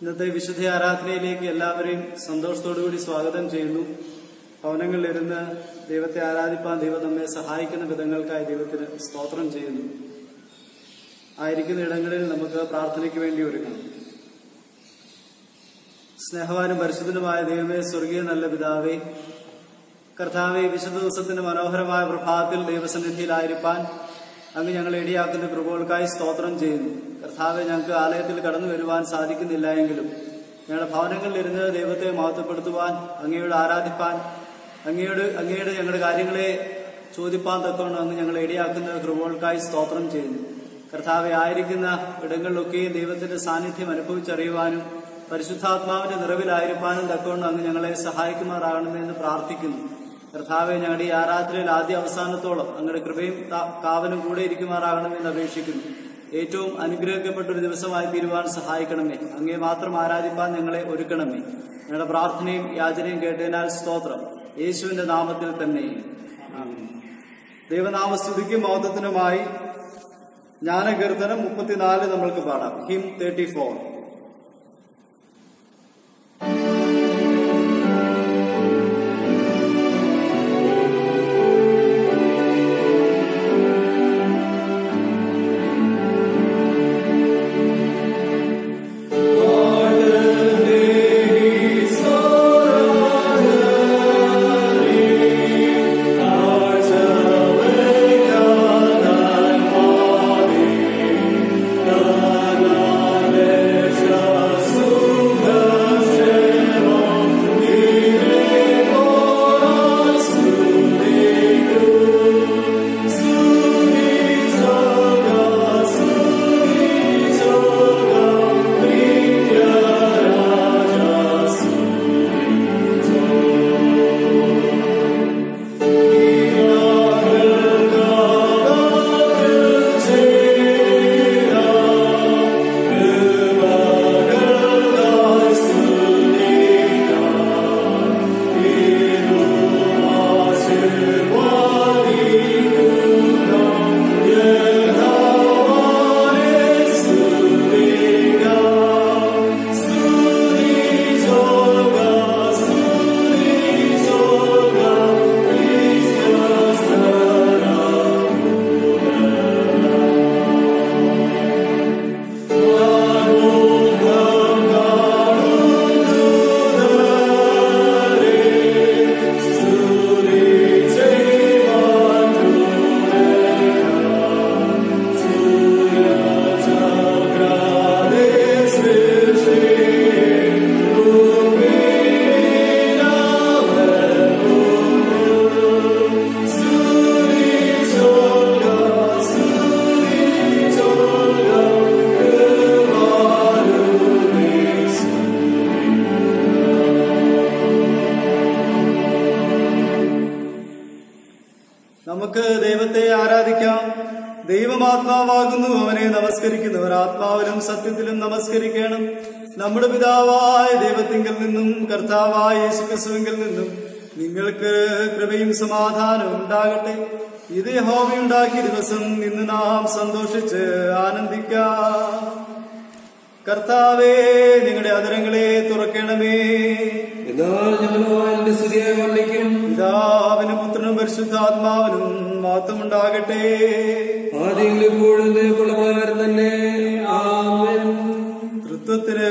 ഇന്നത്തെ വിശുദ്ധ ആരാധനയിലേക്ക് എല്ലാവരെയും സന്തോഷത്തോടുകൂടി സ്വാഗതം ചെയ്യുന്നു. ഭവനങ്ങളിലിരുന്ന് ദൈവത്തെ ആരാധിപ്പാൻ ദൈവം നമ്മെ സഹായിക്കുന്ന വിധങ്ങൾക്കായി ദൈവത്തിന് സ്തോത്രം ചെയ്യുന്നു. ആയിരിക്കുന്ന ഇടങ്ങളിൽ നമുക്ക് പ്രാർത്ഥനയ്ക്ക് വേണ്ടി ഒരുങ്ങണം. സ്നേഹവാനും പരിശുദ്ധനുമായ ദൈവമേ, സ്വർഗീയ നല്ല പിതാവേ, കർത്താവെ, വിശുദ്ധ ദിവസത്തിന്റെ മനോഹരമായ പ്രഭാതത്തിൽ ദൈവസന്നിധിയിലായിരിക്കാൻ അങ്ങ് ഞങ്ങളെ ഇടയാക്കുന്ന കൃപകൾക്കായി സ്തോത്രം ചെയ്യുന്നു. കർത്താവെ, ഞങ്ങൾക്ക് ആലയത്തിൽ കടന്നു വരുവാൻ സാധിക്കുന്നില്ല എങ്കിലും ഞങ്ങളുടെ ഭവനങ്ങളിലിരുന്ന് ദൈവത്തെ മഹത്വപ്പെടുത്തുവാൻ, അങ്ങയോട് ആരാധിപ്പാൻ, അങ്ങയുടെ ഞങ്ങളുടെ കാര്യങ്ങളെ ചോദിപ്പാൻ തക്കവണ്ണം അങ്ങ് ഞങ്ങളെ ഇടയാക്കുന്ന കൃപകൾക്കായി സ്തോത്രം ചെയ്യുന്നു. കർത്താവെ, ആയിരിക്കുന്ന ഇടങ്ങളിലൊക്കെയും ദൈവത്തിന്റെ സാന്നിധ്യം അനുഭവിച്ചറിയുവാനും പരിശുദ്ധാത്മാവിന്റെ നിറവിലായിരിക്കാനും തക്കവണ്ണം അങ്ങ് ഞങ്ങളെ സഹായിക്കുമാറാകണമെന്ന് പ്രാർത്ഥിക്കുന്നു. കർത്താവെ, ഞങ്ങളുടെ ഈ ആരാധനയിൽ ആദ്യ അവസാനത്തോളം അങ്ങയുടെ കൃപയും കാവലും കൂടെ ഇരിക്കുമാറാകണമെന്ന് അപേക്ഷിക്കുന്നു. ഏറ്റവും അനുഗ്രഹിക്കപ്പെട്ട ഒരു ദിവസമായി തീരുവാൻ സഹായിക്കണമേ. അങ്ങേ മാത്രം ആരാധിപ്പാൻ ഞങ്ങളെ ഒരുക്കണമേ. ഞങ്ങളുടെ പ്രാർത്ഥനയും യാചനയും കേട്ടതിനാൽ സ്തോത്രം. യേശുവിന്റെ നാമത്തിൽ തന്നെ. ദൈവനാമസ്തുതിക്കും മഹത്വത്തിനുമായി ജ്ഞാനകീർത്തനം 34 നമ്മൾക്ക് പാടാം. ഹിം 34. നമുക്ക് ദൈവത്തെ ആരാധിക്കാം. ദൈവമാത്മാവാകുന്നു, അവനെ നമസ്കരിക്കുന്നവർ ആത്മാവിലും സത്യത്തിലും നമസ്കരിക്കണം. നമ്മുടെ പിതാവായ ദൈവത്തിങ്കിൽ നിന്നും കർത്താവായ യേശുക്രിസ്തുവിങ്കിൽ നിന്നും നിങ്ങൾക്ക് കൃപയും സമാധാനവും ഉണ്ടാകട്ടെ. ഇത് യഹോവയുണ്ടാക്കിയ ദിവസം, ഇന്ന് നാം സന്തോഷിച്ച് ആനന്ദിക്കാം. കർത്താവേ, നിങ്ങളുടെ അധരങ്ങളെ തുറക്കണമേ. പിതാവിനും പുത്രനും പരിശുദ്ധാത്മാവിനും മഹത്വമുണ്ടാകട്ടെ. തൃത്വത്തിന്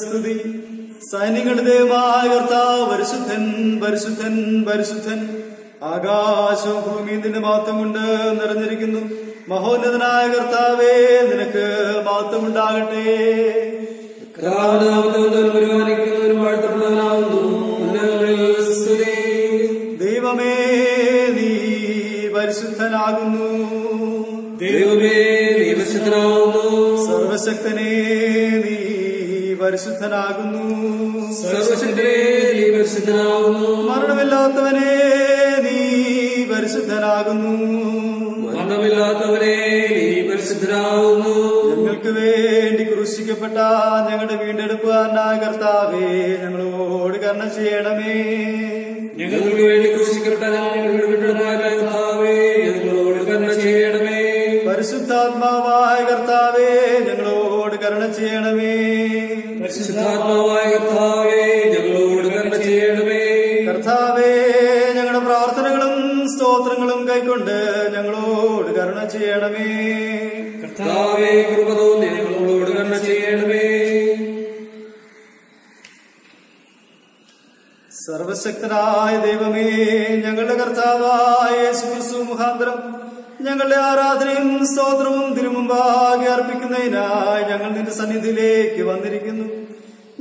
സ്തുതി. സൈന്യങ്ങളുടെ ദൈവമായ കർത്താവ് പരിശുദ്ധൻ, പരിശുദ്ധൻ, പരിശുദ്ധൻ. ആകാശവും ഭൂമിയും നിന്റെ മഹത്വം കൊണ്ട് നിറഞ്ഞിരിക്കുന്നു. മഹോന്നതനായ കർത്താവേ, നിനക്ക് മഹത്വമുണ്ടാകട്ടെ. ദൈവമേ, നീ പരിശുദ്ധനാകുന്നു. ദൈവമേ, നീ പരിശുദ്ധനാകുന്നു. സർവശക്തനേ, നീ പരിശുദ്ധനാകുന്നു. സർവശക്തനേ, നീ പരിശുദ്ധനാകുന്നു. മരണമില്ലാത്തവനേ, നീ പരിശുദ്ധനാകുന്നു. മരണമില്ലാത്തവനേ, നീ പരിശുദ്ധനാകുന്നു. ഞങ്ങൾക്ക് വേണ്ടി ക്രൂശിക്കപ്പെട്ട ഞങ്ങളുടെ വീണ്ടെടുപ്പുകാരനായ കർത്താവേ, ഞങ്ങളോട് കരുണ ചെയ്യണമേ. ഞങ്ങൾക്ക് വേണ്ടി ക്രൂശിക്കപ്പെട്ട ഞങ്ങളുടെ വീണ്ടെടുപ്പുകാരനായ കർത്താവേ, ഞങ്ങളോട് കരുണ ചെയ്യണമേ. പരിശുദ്ധാത്മാവായ കർത്താവേ, ഞങ്ങളോട് കരുണ ചെയ്യണമേ. പരിശുദ്ധാത്മാവായ കർത്താവേ, ഞങ്ങളോട് കരുണ ചെയ്യണമേ. കർത്താവേ, ഞങ്ങളുടെ പ്രാർത്ഥനകളും സ്തോത്രങ്ങളും കൈക്കൊണ്ട് ഞങ്ങളോട് കരുണ ചെയ്യണമേ. കർത്താവേ, കൃപ തോന്നി ഞങ്ങളോട് കരുണ ചെയ്യണമേ. സർവശക്തനായ ദൈവമേ, ഞങ്ങളുടെ കർത്താവായ യേശുക്രിസ്തു മുഖാന്തരം ഞങ്ങളുടെ ആരാധനയും സ്തോത്രവും തിരുമുമ്പാകെ അർപ്പിക്കുന്നതിനായി ഞങ്ങൾ നിന്റെ സന്നിധിയിലേക്ക് വന്നിരിക്കുന്നു.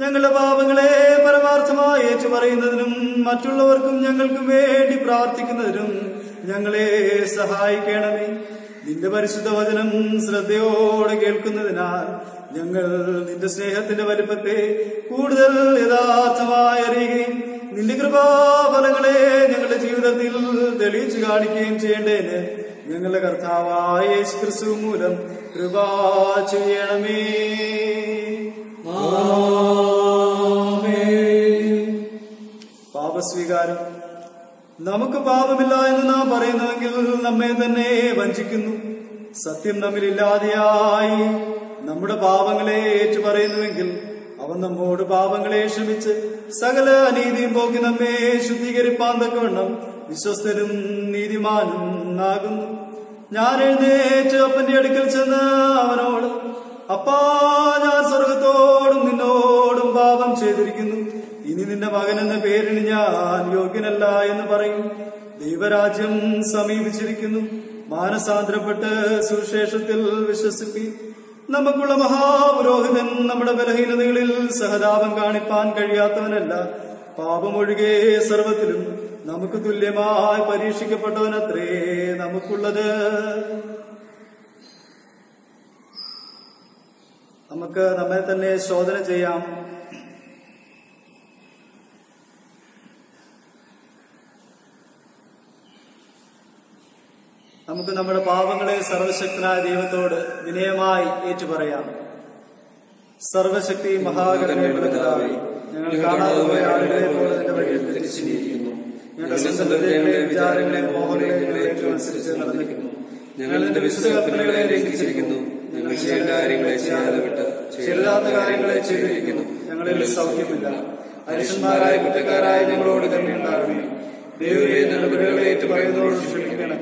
ഞങ്ങളുടെ പാപങ്ങളെ പരമാർത്ഥമായി ഏറ്റുപറയുന്നതിനും മറ്റുള്ളവർക്കും ഞങ്ങൾക്കും വേണ്ടി പ്രാർത്ഥിക്കുന്നതിനും ഞങ്ങളെ സഹായിക്കണമേ. നിന്റെ പരിശുദ്ധ വചനം ശ്രദ്ധയോടെ കേൾക്കുന്നതിനാൽ ഞങ്ങൾ നിന്റെ സ്നേഹത്തിന്റെ വലിപ്പത്തെ കൂടുതൽ യഥാർത്ഥമായി അറിയുകയും നിന്റെ കൃപാഫലങ്ങളെ ഞങ്ങളുടെ ജീവിതത്തിൽ തെളിയിച്ചു കാണിക്കുകയും ചെയ്യേണ്ടതിന് ഞങ്ങളുടെ കർത്താവായ യേശുക്രിസ്തു മൂലം കൃപ ചെയ്യണമേ. പാപസ്വീകാരം. നമുക്ക് പാപമില്ല എന്ന് നാം പറയുന്നുവെങ്കിൽ നമ്മെ തന്നെ വഞ്ചിക്കുന്നു. സത്യം നമ്മിലില്ലാതെയായി നമ്മുടെ പാപങ്ങളെ ഏറ്റുപറയുന്നുവെങ്കിൽ അവൻ നമ്മോട് പാപങ്ങളെ ക്ഷമിച്ച് സകല അനീതിയും പോക്കി നമ്മെ ശുദ്ധീകരിപ്പാൻ തക്കവണ്ണം വിശ്വസ്തനും നീതിമാനും ആകുന്നു. ഞാൻ എഴുന്നേറ്റ് അപ്പന്റെ അടുക്കൽ ചെന്ന് അവനോട്, അപ്പാ, ഞാൻ സ്വർഗത്തോടും നിന്നോടും പാപം ചെയ്തിരിക്കുന്നു. ഇനി നിന്റെ മകൻ എന്ന പേരിന് ഞാൻ യോഗ്യനല്ല എന്ന് പറയും. ദൈവരാജ്യം സമീപിച്ചിരിക്കുന്നു. മാനസാന്തരപ്പെട്ട് സുവിശേഷത്തിൽ വിശ്വസിപ്പി. നമുക്കുള്ള മഹാപുരോഹിതൻ നമ്മുടെ ബലഹീനതകളിൽ സഹതാപം കാണിപ്പാൻ കഴിയാത്തവനല്ല. പാപമൊഴികെ സർവത്തിലും നമുക്ക് തുല്യമായി പരീക്ഷിക്കപ്പെട്ടവനത്രേ നമുക്കുള്ളത്. നമുക്ക് നമ്മെ തന്നെ ശോധന ചെയ്യാം. നമുക്ക് നമ്മുടെ പാപങ്ങളെ സർവശക്തനായ ദൈവത്തോട് വിനയമായി ഏറ്റുപറയാം. സർവശക്തി മഹാകരുണയുള്ള പിതാവേ, ഞങ്ങൾ കാണാതെ പോയ ആളുകളെ പോലെ നിന്റെ വഴിയിൽ തിരിച്ചിരിക്കുന്നു. ഞങ്ങളുടെ സന്തതികളെ, വിചാരങ്ങളെ, മോഹങ്ങളെ അനുസരിച്ച് നടന്നിരിക്കുന്നു. ഞങ്ങൾ നിന്റെ വിശുദ്ധ കൽപ്പനകളെ ലംഘിച്ചിരിക്കുന്നു. ഞങ്ങൾ ചെയ്യേണ്ട കാര്യങ്ങളെ ചെയ്യാതെ വിട്ട് ചെയ്യരുതാത്ത കാര്യങ്ങളെ ചെയ്തിരിക്കുന്നു. ഞങ്ങളിൽ സൗഖ്യമില്ല. അരിശന്മാരായ കുറ്റക്കാരായ ഞങ്ങളോട് കരുണയുണ്ടാകണമേ. ദൈവമേ, ഞങ്ങളുടെ പിഴകളെ ഏറ്റുപറയുന്നതോട് ക്ഷമിക്കണം.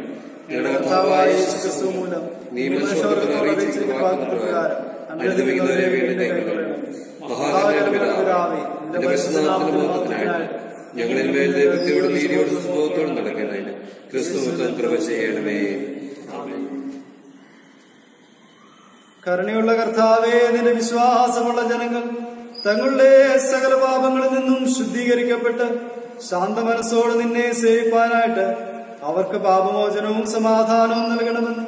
ഞങ്ങളുടെ കർത്താവായ യേശുക്രിസ്തു മൂലം നീ മനുഷ്യവർഗത്തോട് അറിയിച്ചിരിക്കുന്ന വാഗ്ദത്തപ്രകാരം അനുഗ്രഹിക്കുന്നവരെ വീണ്ടും കൈക്കൊള്ളണം. മഹാകരുണാപിതാവേ, നിന്റെ പരിശുദ്ധനാമത്തിന്റെ മഹത്വത്തിനായി ഞങ്ങളിൽ മേൽ ദൈവത്തോടും നീതിയോടും സ്വഭാവത്തോടും നടക്കേണ്ടതിന് ക്രിസ്തുവിൽ കൃപ ചെയ്യണമേ. ആമേൻ. കരുണയുള്ള കർത്താവേ, നിന്റെ വിശ്വാസമുള്ള ജനങ്ങൾ തങ്ങളുടെ സകല പാപങ്ങളിൽ നിന്നും ശുദ്ധീകരിക്കപ്പെട്ട് ശാന്ത മനസ്സോട് നിന്നെ സേവിപ്പാനായിട്ട് അവർക്ക് പാപമോചനവും സമാധാനവും നൽകണമെന്ന്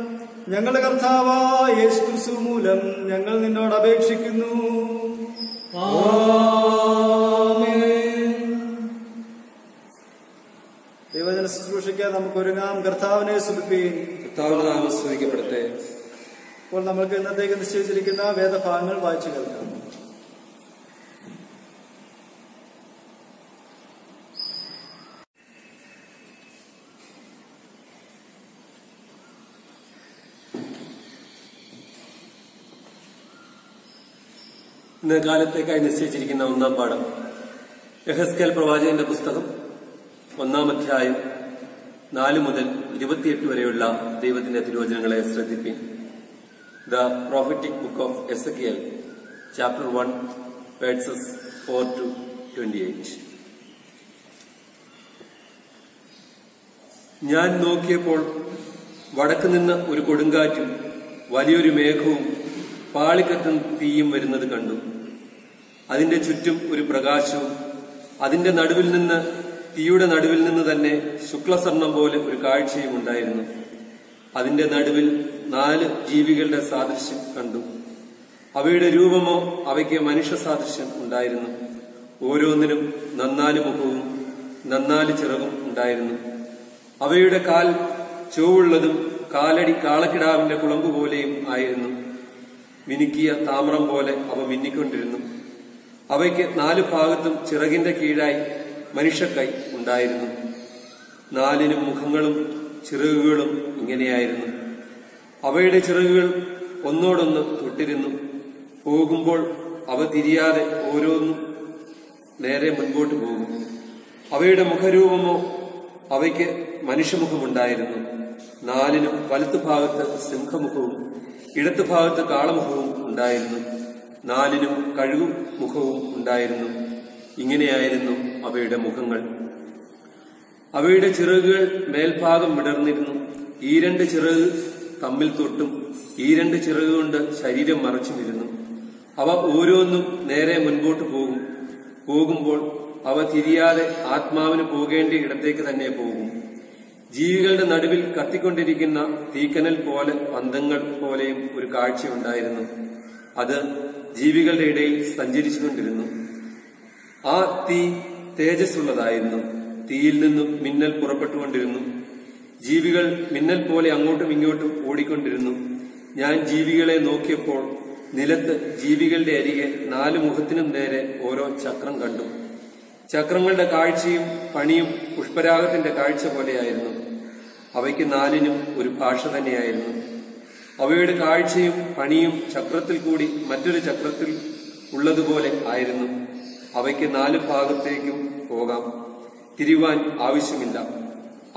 ഞങ്ങളുടെ കർത്താവായ യേശുക്രിസ്തു മൂലം ഞങ്ങൾ നിന്നോട് അപേക്ഷിക്കുന്നു. ദൈവജന ശുശ്രൂഷയ്ക്ക് നമുക്ക് ഒരുങ്ങാം. കർത്താവിനെ സ്തുതിപ്പീൻ. കർത്താവിന്റെ നാമം സ്തുതിക്കപ്പെടട്ടെ. ഇപ്പോൾ നമ്മൾക്ക് ഇന്നത്തേക്ക് നിശ്ചയിച്ചിരിക്കുന്ന വേദഭാഗങ്ങൾ വായിച്ചു കേൾക്കാം. ഇന്ന് കാലത്തേക്കായി നിശ്ചയിച്ചിരിക്കുന്ന ഒന്നാം പാഠം യെഹെസ്കേൽ പ്രവാചകന്റെ പുസ്തകം 1-ാം അധ്യായം 4 മുതൽ 28 വരെയുള്ള ദൈവത്തിന്റെ തിരുവചനങ്ങളെ ശ്രദ്ധിപ്പിൻ. The prophetic book of Ezekiel, chapter 1, verses 4 to 28. ഞാൻ നോക്കിയപ്പോൾ വടക്ക് നിന്ന് ഒരു കൊടുങ്കാറ്റും വലിയൊരു മേഘവും പാളിക്കത്തും തീയും വരുന്നത് കണ്ടു. അതിന്റെ ചുറ്റും ഒരു പ്രകാശവും അതിന്റെ നടുവിൽ നിന്ന്, തീയുടെ നടുവിൽ നിന്ന് തന്നെ ശുക്ലസ്വർണം പോലെ ഒരു കാഴ്ചയും ഉണ്ടായിരുന്നു. അതിന്റെ നടുവിൽ 4 ജീവികളുടെ സാദൃശ്യം കണ്ടു. അവയുടെ രൂപമോ അവയ്ക്ക് മനുഷ്യ സാദൃശ്യം ഉണ്ടായിരുന്നു. ഓരോന്നിനും 4 മുഖവും 4 ചിറകും ഉണ്ടായിരുന്നു. അവയുടെ കാൽ ചൊവ്വുള്ളതും കാലടി കാളക്കിടാവിന്റെ കുളമ്പ് പോലെയും ആയിരുന്നു. മിനുക്കിയ താമ്രം പോലെ അവ മിന്നിക്കൊണ്ടിരുന്നു. അവയ്ക്ക് 4 ഭാഗത്തും ചിറകിന്റെ കീഴായി മനുഷ്യക്കൈ ഉണ്ടായിരുന്നു. 4 മുഖങ്ങളും ചിറകുകളും ഇങ്ങനെയായിരുന്നു. അവയുടെ ചിറകുകൾ ഒന്നോടൊന്ന് തൊട്ടിരുന്നു. പോകുമ്പോൾ അവ തിരിയാതെ ഓരോന്നും നേരെ മുൻപോട്ട് പോകും. അവയുടെ മുഖരൂപമോ അവയ്ക്ക് മനുഷ്യമുഖമുണ്ടായിരുന്നു. നാലിനും വലത്തുഭാഗത്ത് സിംഹമുഖവും ഇടത്തുഭാഗത്ത് കാളമുഖവും ഉണ്ടായിരുന്നു. നാലിനും കഴുകുമുഖവും ഉണ്ടായിരുന്നു. ഇങ്ങനെയായിരുന്നു അവയുടെ മുഖങ്ങൾ. അവയുടെ ചിറകുകൾ മേൽഭാഗം വിടർന്നിരുന്നു. ഈ രണ്ട് ചിറക് തമ്മിൽ തൊട്ടും ഈ രണ്ട് ചിറകുകൊണ്ട് ശരീരം മറച്ചുമിരുന്നു. അവ ഓരോന്നും നേരെ മുൻപോട്ട് പോകുമ്പോൾ അവ തിരിയാതെ ആത്മാവിന് പോകേണ്ട ഇടത്തേക്ക് തന്നെ പോകും. ജീവികളുടെ നടുവിൽ കത്തിക്കൊണ്ടിരിക്കുന്ന തീക്കനൽ പോലെ പന്തങ്ങൾ പോലെയും ഒരു കാഴ്ചയുണ്ടായിരുന്നു. അത് ജീവികളുടെ ഇടയിൽ സഞ്ചരിച്ചുകൊണ്ടിരുന്നു. ആ തീ തേജസ്സുള്ളതായിരുന്നു. തീയിൽ നിന്നും മിന്നൽ പുറപ്പെട്ടുകൊണ്ടിരുന്നു. ജീവികൾ മിന്നൽ പോലെ അങ്ങോട്ടും ഇങ്ങോട്ടും ഓടിക്കൊണ്ടിരുന്നു. ഞാൻ ജീവികളെ നോക്കിയപ്പോൾ നിലത്ത് ജീവികളുടെ അരികെ 4 മുഖത്തിനും നേരെ ഓരോ ചക്രം കണ്ടു. ചക്രങ്ങളുടെ കാഴ്ചയും പണിയും പുഷ്പരാഗത്തിന്റെ കാഴ്ച പോലെയായിരുന്നു. അവയ്ക്ക് 4നും ഒരു ഭാഷ തന്നെയായിരുന്നു. അവയുടെ കാഴ്ചയും പണിയും ചക്രത്തിൽ കൂടി മറ്റൊരു ചക്രത്തിൽ ഉള്ളതുപോലെ ആയിരുന്നു. അവയ്ക്ക് 4 ഭാഗത്തേക്കും പോകാം, തിരിവാൻ ആവശ്യമില്ല.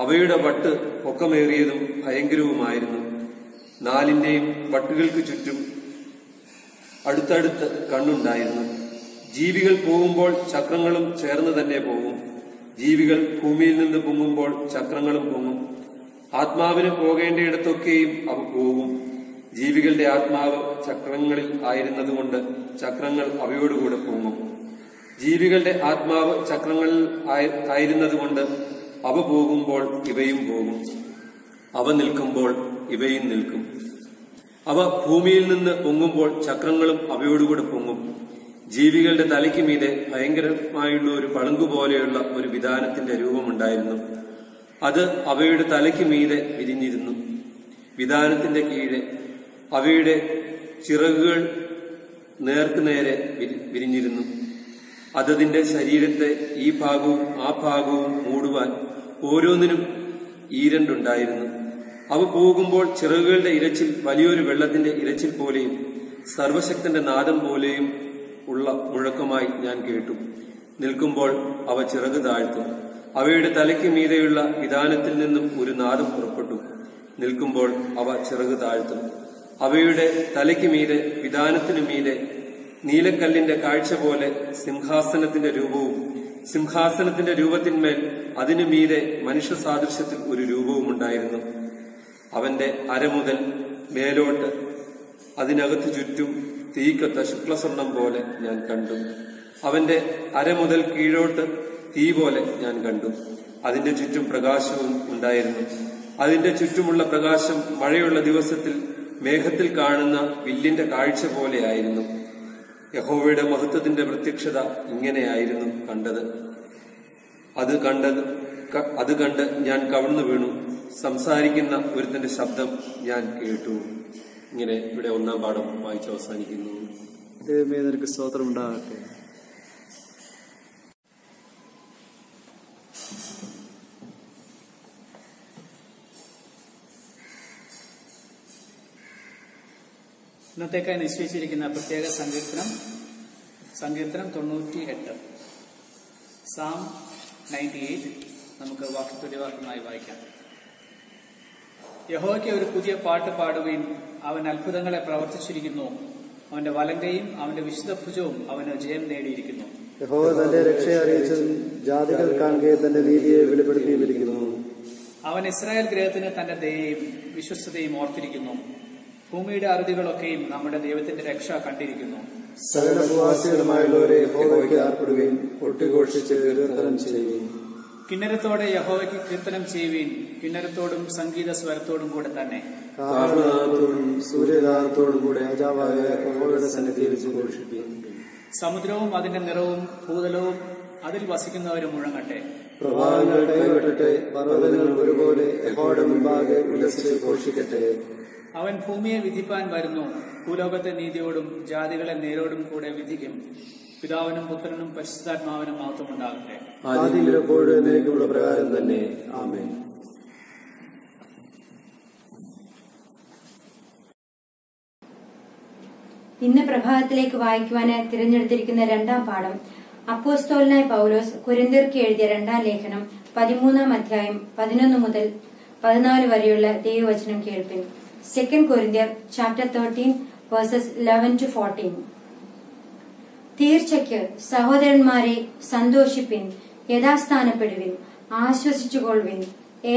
അവയുടെ വട്ട് പൊക്കമേറിയതും ഭയങ്കരവുമായിരുന്നു. 4ന്റെയും വട്ടുകൾക്ക് ചുറ്റും അടുത്തടുത്ത് കണ്ണുണ്ടായിരുന്നു. ജീവികൾ പോകുമ്പോൾ ചക്രങ്ങളും ചേർന്ന് തന്നെ പോകും. ജീവികൾ ഭൂമിയിൽ നിന്ന് പൊങ്ങുമ്പോൾ ചക്രങ്ങളും പൊങ്ങും. ആത്മാവിന് പോകേണ്ടയിടത്തൊക്കെയും അവ പോകും. ജീവികളുടെ ആത്മാവ് ചക്രങ്ങളിൽ ആയിരുന്നതുകൊണ്ട് ചക്രങ്ങൾ അവയോടുകൂടെ പൊങ്ങും. ജീവികളുടെ ആത്മാവ് ചക്രങ്ങളിൽ ആയിരുന്നതുകൊണ്ട് അവ പോകുമ്പോൾ ഇവയും പോകും. അവ നിൽക്കുമ്പോൾ ഇവയും നിൽക്കും. അവ ഭൂമിയിൽ നിന്ന് പൊങ്ങുമ്പോൾ ചക്രങ്ങളും അവയോടുകൂടെ പൊങ്ങും. ജീവികളുടെ തലയ്ക്ക് മീതെ ഭയങ്കരമായുള്ള ഒരു പളുങ്കുപോലെയുള്ള ഒരു വിധാനത്തിന്റെ രൂപമുണ്ടായിരുന്നു. അത് അവയുടെ തലയ്ക്ക് മീതെ വിരിഞ്ഞിരുന്നു. വിധാനത്തിന്റെ കീഴെ അവയുടെ ചിറകുകൾ നേർക്കുനേരെ വിരിഞ്ഞിരുന്നു. അതതിന്റെ ശരീരത്തെ ഈ ഭാഗവും ആ ഭാഗവും മൂടുവാൻ ഓരോന്നിനും ഈരണ്ടുണ്ടായിരുന്നു. അവ പോകുമ്പോൾ ചിറകുകളുടെ ഇരച്ചിൽ വലിയൊരു വെള്ളത്തിന്റെ ഇരച്ചിൽ പോലെയും സർവശക്തന്റെ നാദം പോലെയും ഉള്ള മുഴക്കമായി ഞാൻ കേട്ടു. നിൽക്കുമ്പോൾ അവ ചിറക് താഴ്ത്തും. അവയുടെ തലയ്ക്ക് മീതെയുള്ള വിധാനത്തിൽ നിന്നും ഒരു നാദം പുറപ്പെട്ടു. നിൽക്കുമ്പോൾ അവ ചിറക് താഴ്ത്തും. അവയുടെ തലയ്ക്ക് മീതെ വിധാനത്തിനു മീതെ നീലക്കല്ലിന്റെ കാഴ്ച പോലെ സിംഹാസനത്തിന്റെ രൂപവും സിംഹാസനത്തിന്റെ രൂപത്തിന്മേൽ അതിനു മീതെ മനുഷ്യ സാദൃശ്യത്തിൽ ഒരു രൂപവും ഉണ്ടായിരുന്നു. അവന്റെ അര മുതൽ മേലോട്ട് അതിനകത്ത് ചുറ്റും തീക്കൊത്ത ശുക്ലസ്വർണം പോലെ ഞാൻ കണ്ടു. അവന്റെ അര മുതൽ കീഴോട്ട് തീ പോലെ ഞാൻ കണ്ടു. അതിന്റെ ചുറ്റും പ്രകാശവും ഉണ്ടായിരുന്നു. അതിന്റെ ചുറ്റുമുള്ള പ്രകാശം മഴയുള്ള ദിവസത്തിൽ മേഘത്തിൽ കാണുന്ന വില്ലിന്റെ കാഴ്ച പോലെയായിരുന്നു. യഹോവയുടെ മഹത്വത്തിന്റെ പ്രത്യക്ഷത ഇങ്ങനെയായിരുന്നു കണ്ടത്. അത് കണ്ട് ഞാൻ കവിണ്ണു വീണു. സംസാരിക്കുന്ന ഒരുത്തന്റെ ശബ്ദം ഞാൻ കേട്ടു. ഇങ്ങനെ ഇവിടെ 1-ാം പാഠം വായിച്ച് അവസാനിക്കുന്നു. ദൈവമേ, നിനക്ക് സ്തോത്രം ഉണ്ടാകട്ടെ. ഇന്നത്തേക്കായി നിശ്ചയിച്ചിരിക്കുന്ന പ്രത്യേക സങ്കീർത്തനം 98, സാം 98. നമുക്ക് വാക്യപ്രതിവാക്യമായി വായിക്കാം. യഹോവയ്ക്ക് ഒരു പുതിയ പാട്ട് പാടുകയും അവൻ അത്ഭുതങ്ങളെ പ്രവർത്തിച്ചിരിക്കുന്നു. അവന്റെ വലങ്കയും അവന്റെ വിശുദ്ധ ഭുജവും അവന് ജയം നേടിയിരിക്കുന്നു. യഹോവ തന്റെ രക്ഷയെ അറിയിച്ചതും ജാതികൾ കാണുകയെ തന്റെ നീതിയെ വെളിപ്പെടുത്തിയിരിക്കുന്നു. അവൻ ഇസ്രായേൽ ഗൃഹത്തിന് തന്റെ ദയയും വിശ്വസ്തതയും ഓർത്തിരിക്കുന്നു. ഭൂമിയുടെ അറുതികളൊക്കെയും നമ്മുടെ ദൈവത്തിന്റെ രക്ഷ കണ്ടിരിക്കുന്നു. സകല ഭൂവാസികളുമായുള്ളവരെ യഹോവയ്ക്ക് ആർപ്പെടുകയും കൊട്ടിഘോഷിച്ച് കീർത്തനം ചെയ്യുകയും. കിന്നരത്തോടെ യഹോവയ്ക്ക് കീർത്തനം ചെയ്യുവീൻ, കിന്നരത്തോടും സംഗീത സ്വരത്തോടും കൂടെ തന്നെ. കാഹളനാദത്തോടും സൂര്യനാദത്തോടും കൂടെ രാജാവായ യഹോവയുടെ സന്നിധിയിൽ ഘോഷിപ്പിക്കും. സമുദ്രവും അതിന്റെ നിറവും ഭൂതലവും അതിൽ വസിക്കുന്നവരും മുഴങ്ങട്ടെ. പ്രവാഹങ്ങൾ കൈവിട്ടട്ടെ, പർവ്വതങ്ങൾ ഒരുപോലെ യഹോവയുടെ മുമ്പാകെ ഉല്ലസിച്ച് ഘോഷിക്കട്ടെ. അവൻ ഭൂമിയെ വിധിപ്പാൻ വരുന്നു. ഭൂലോകത്തെ നീതിയോടും ജാതികളെ നേരോടും കൂടെ വിധിക്കും. പിതാവിനും പുത്രനും പരിശുദ്ധാത്മാവിനും മഹത്വമുണ്ടാകട്ടെ. ആദിയിൽ എപ്പോഴും എന്നേക്കുമുള്ള പ്രകാരം തന്നെ. ആമേൻ. ഇന്ന് പ്രഭാതത്തിലേക്ക് വായിക്കുവാന് തിരഞ്ഞെടുത്തിരിക്കുന്ന രണ്ടാം പാഠം അപ്പോസ്തലനായ പൗലോസ് കൊരിന്ത്യർക്ക് എഴുതിയ രണ്ടാം ലേഖനം 13-ാം അധ്യായം 11 മുതൽ 14 വരെയുള്ള ദൈവവചനം കേൾപ്പിൻ. 2 Corinthians chapter 13 verses 11 to 14. തീർച്ചയ്ക്ക് സഹോദരന്മാരെ സന്തോഷിപ്പിൻ, യഥാസ്ഥാനപ്പെടുവിൻ, ആശ്വസിച്ചുകൊള്ളുവിൻ,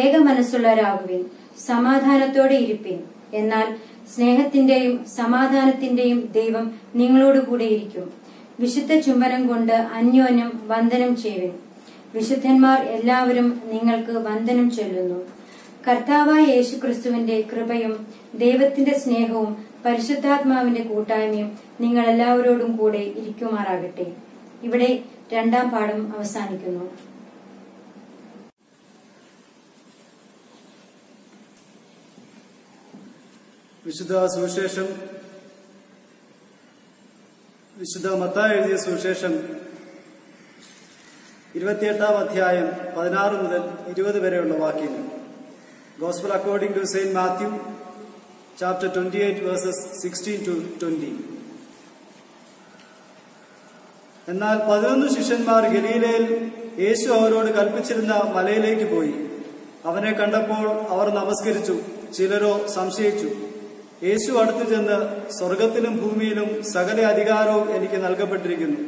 ഏക മനസ്സുള്ളവരാകുവിൻ, സമാധാനത്തോടെ ഇരിപ്പിൻ. എന്നാൽ സ്നേഹത്തിന്റെയും സമാധാനത്തിന്റെയും ദൈവം നിങ്ങളോടുകൂടെ ഇരിക്കും. വിശുദ്ധ ചുംബനം കൊണ്ട് അന്യോന്യം വന്ദനം ചെയ്യുവിൻ. വിശുദ്ധന്മാർ എല്ലാവരും നിങ്ങൾക്ക് വന്ദനം ചൊല്ലുന്നു. കർത്താവായ യേശുക്രിസ്തുവിന്റെ കൃപയും ദൈവത്തിന്റെ സ്നേഹവും പരിശുദ്ധാത്മാവിന്റെ കൂട്ടായ്മയും നിങ്ങൾ എല്ലാവരോടും കൂടെ ഇരിക്കുമാറാകട്ടെ. ഇവിടെ രണ്ടാം പാഠം അവസാനിക്കുന്നു. വിശുദ്ധ സുവിശേഷം വിശുദ്ധ മത്തായി എഴുതിയ സുവിശേഷം 28-ാം അധ്യായം 16 മുതൽ 20 വരെയുള്ള വാക്യങ്ങൾ. Gospel according to Saint Matthew, chapter 28, verses 16 to 20. എന്നാൽ 11 ശിഷ്യന്മാർ ഗലീലയിൽ യേശു അവരോട് കൽപ്പിച്ചിരുന്ന മലയിലേക്ക് പോയി. അവനെ കണ്ടപ്പോൾ അവർ നമസ്കരിച്ചു. ചിലരോ സംശയിച്ചു. യേശു അടുത്തു ചെന്ന്, സ്വർഗത്തിലും ഭൂമിയിലും സകല അധികാരവും എനിക്ക് നൽകപ്പെട്ടിരിക്കുന്നു.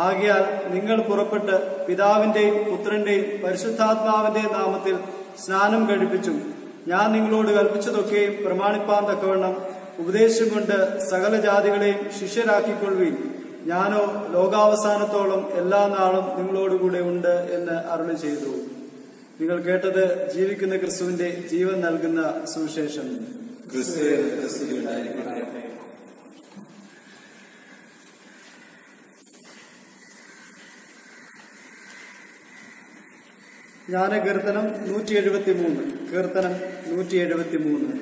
ആകയാൽ നിങ്ങൾ പുറപ്പെട്ട് പിതാവിന്റെയും പുത്രന്റെയും പരിശുദ്ധാത്മാവിന്റെയും നാമത്തിൽ സ്നാനം കഴിപ്പിച്ചു. ഞാൻ നിങ്ങളോട് കൽപ്പിച്ചതൊക്കെയും പ്രമാണിപ്പാൻ തക്കവണ്ണം ഉപദേശം കൊണ്ട് സകല ജാതികളെയും ശിഷ്യരാക്കിക്കൊള്ളുവിൻ. ഞാനോ ലോകാവസാനത്തോളം എല്ലാ നാളും നിങ്ങളോടുകൂടെ ഉണ്ട് എന്ന് അരുളി ചെയ്തു. നിങ്ങൾ കേട്ടത് ജീവിക്കുന്ന ക്രിസ്തുവിന്റെ ജീവൻ നൽകുന്ന സുവിശേഷം. ജ്ഞാനകീർത്തനം 173. കീർത്തനം 173.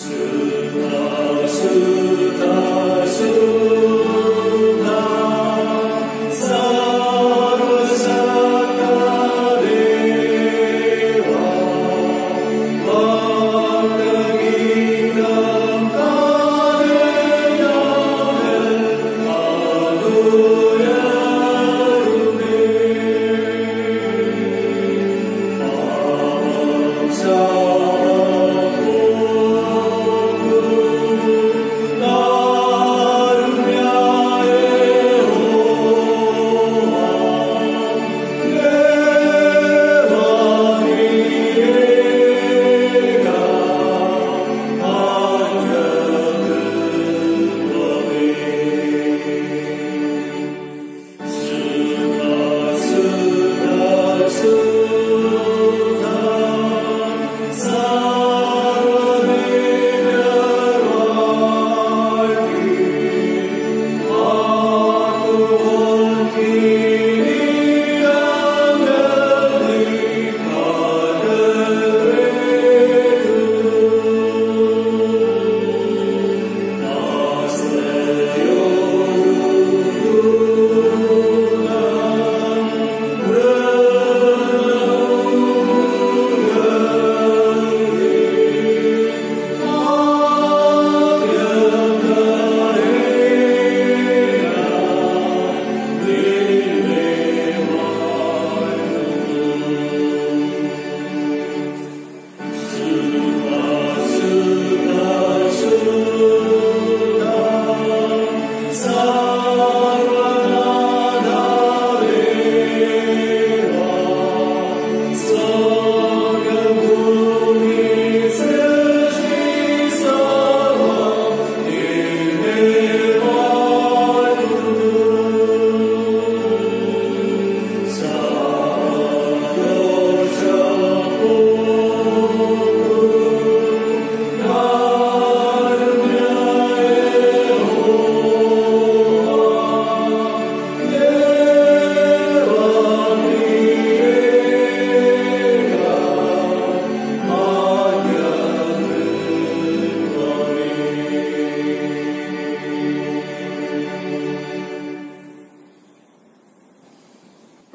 Survive.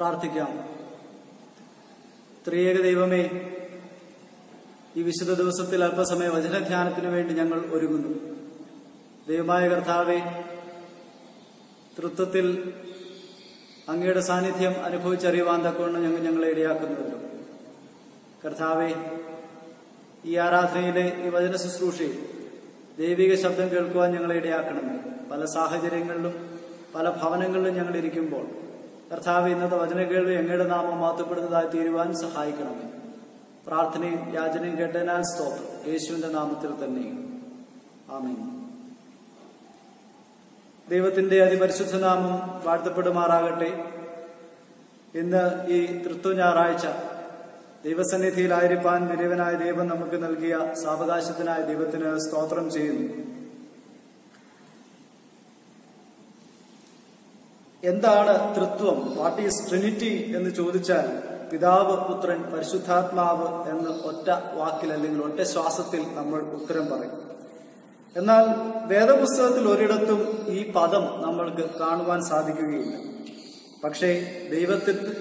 പ്രാർത്ഥിക്കാം. ത്രിയേക ദൈവമേ, ഈ വിശുദ്ധ ദിവസത്തിൽ അല്പസമയ വചനധ്യാനത്തിനു വേണ്ടി ഞങ്ങൾ ഒരുങ്ങുന്നു. ദൈവമായ കർത്താവെ, തൃത്വത്തിൽ അങ്ങയുടെ സാന്നിധ്യം അനുഭവിച്ചറിയുവാൻ തക്കവണ്ണം ഞങ്ങളെ ഇടയാക്കുന്നുവല്ലോ. കർത്താവെ, ഈ ആരാധനയിലെ ഈ വചന ശുശ്രൂഷയിൽ ദൈവിക ശബ്ദം കേൾക്കുവാൻ ഞങ്ങളെ ഇടയാക്കണമേ. പല സാഹചര്യങ്ങളിലും പല ഭവനങ്ങളിലും ഞങ്ങൾ ഇരിക്കുമ്പോൾ കർത്താവെ, ഇന്നത്തെ വചന കേൾവി അങ്ങയുടെ നാമം മാറ്റപ്പെടുന്നതായി തീരുവാൻ സഹായിക്കണമേ. പ്രാർത്ഥനയും യാചനയും കേട്ടതിനാൽ സ്തോത്രം. യേശുവിന്റെ നാമത്തിൽ തന്നെ ആമേൻ. ദൈവത്തിന്റെ അതിപരിശുദ്ധ നാമം വാഴ്ത്തപ്പെടുമാറാകട്ടെ. ഇന്ന് ഈ തൃത്വ ഞായറാഴ്ച ദൈവസന്നിധിയിലായിരിക്കാൻ വലിയവനായ ദൈവം നമുക്ക് നൽകിയ സാവകാശത്തിനായ ദൈവത്തിന് സ്തോത്രം ചെയ്യുന്നു. എന്താണ് തൃത്വം? വാട്ട് ഈസ് ട്രിനിറ്റി എന്ന് ചോദിച്ചാൽ പിതാവ്, പുത്രൻ, പരിശുദ്ധാത്മാവ് എന്ന് ഒറ്റ വാക്കിൽ അല്ലെങ്കിൽ ഒറ്റ ശ്വാസത്തിൽ നമ്മൾ ഉത്തരം പറയും. എന്നാൽ വേദപുസ്തകത്തിൽ ഒരിടത്തും ഈ പദം നമ്മൾക്ക് കാണുവാൻ സാധിക്കുകയില്ല. പക്ഷേ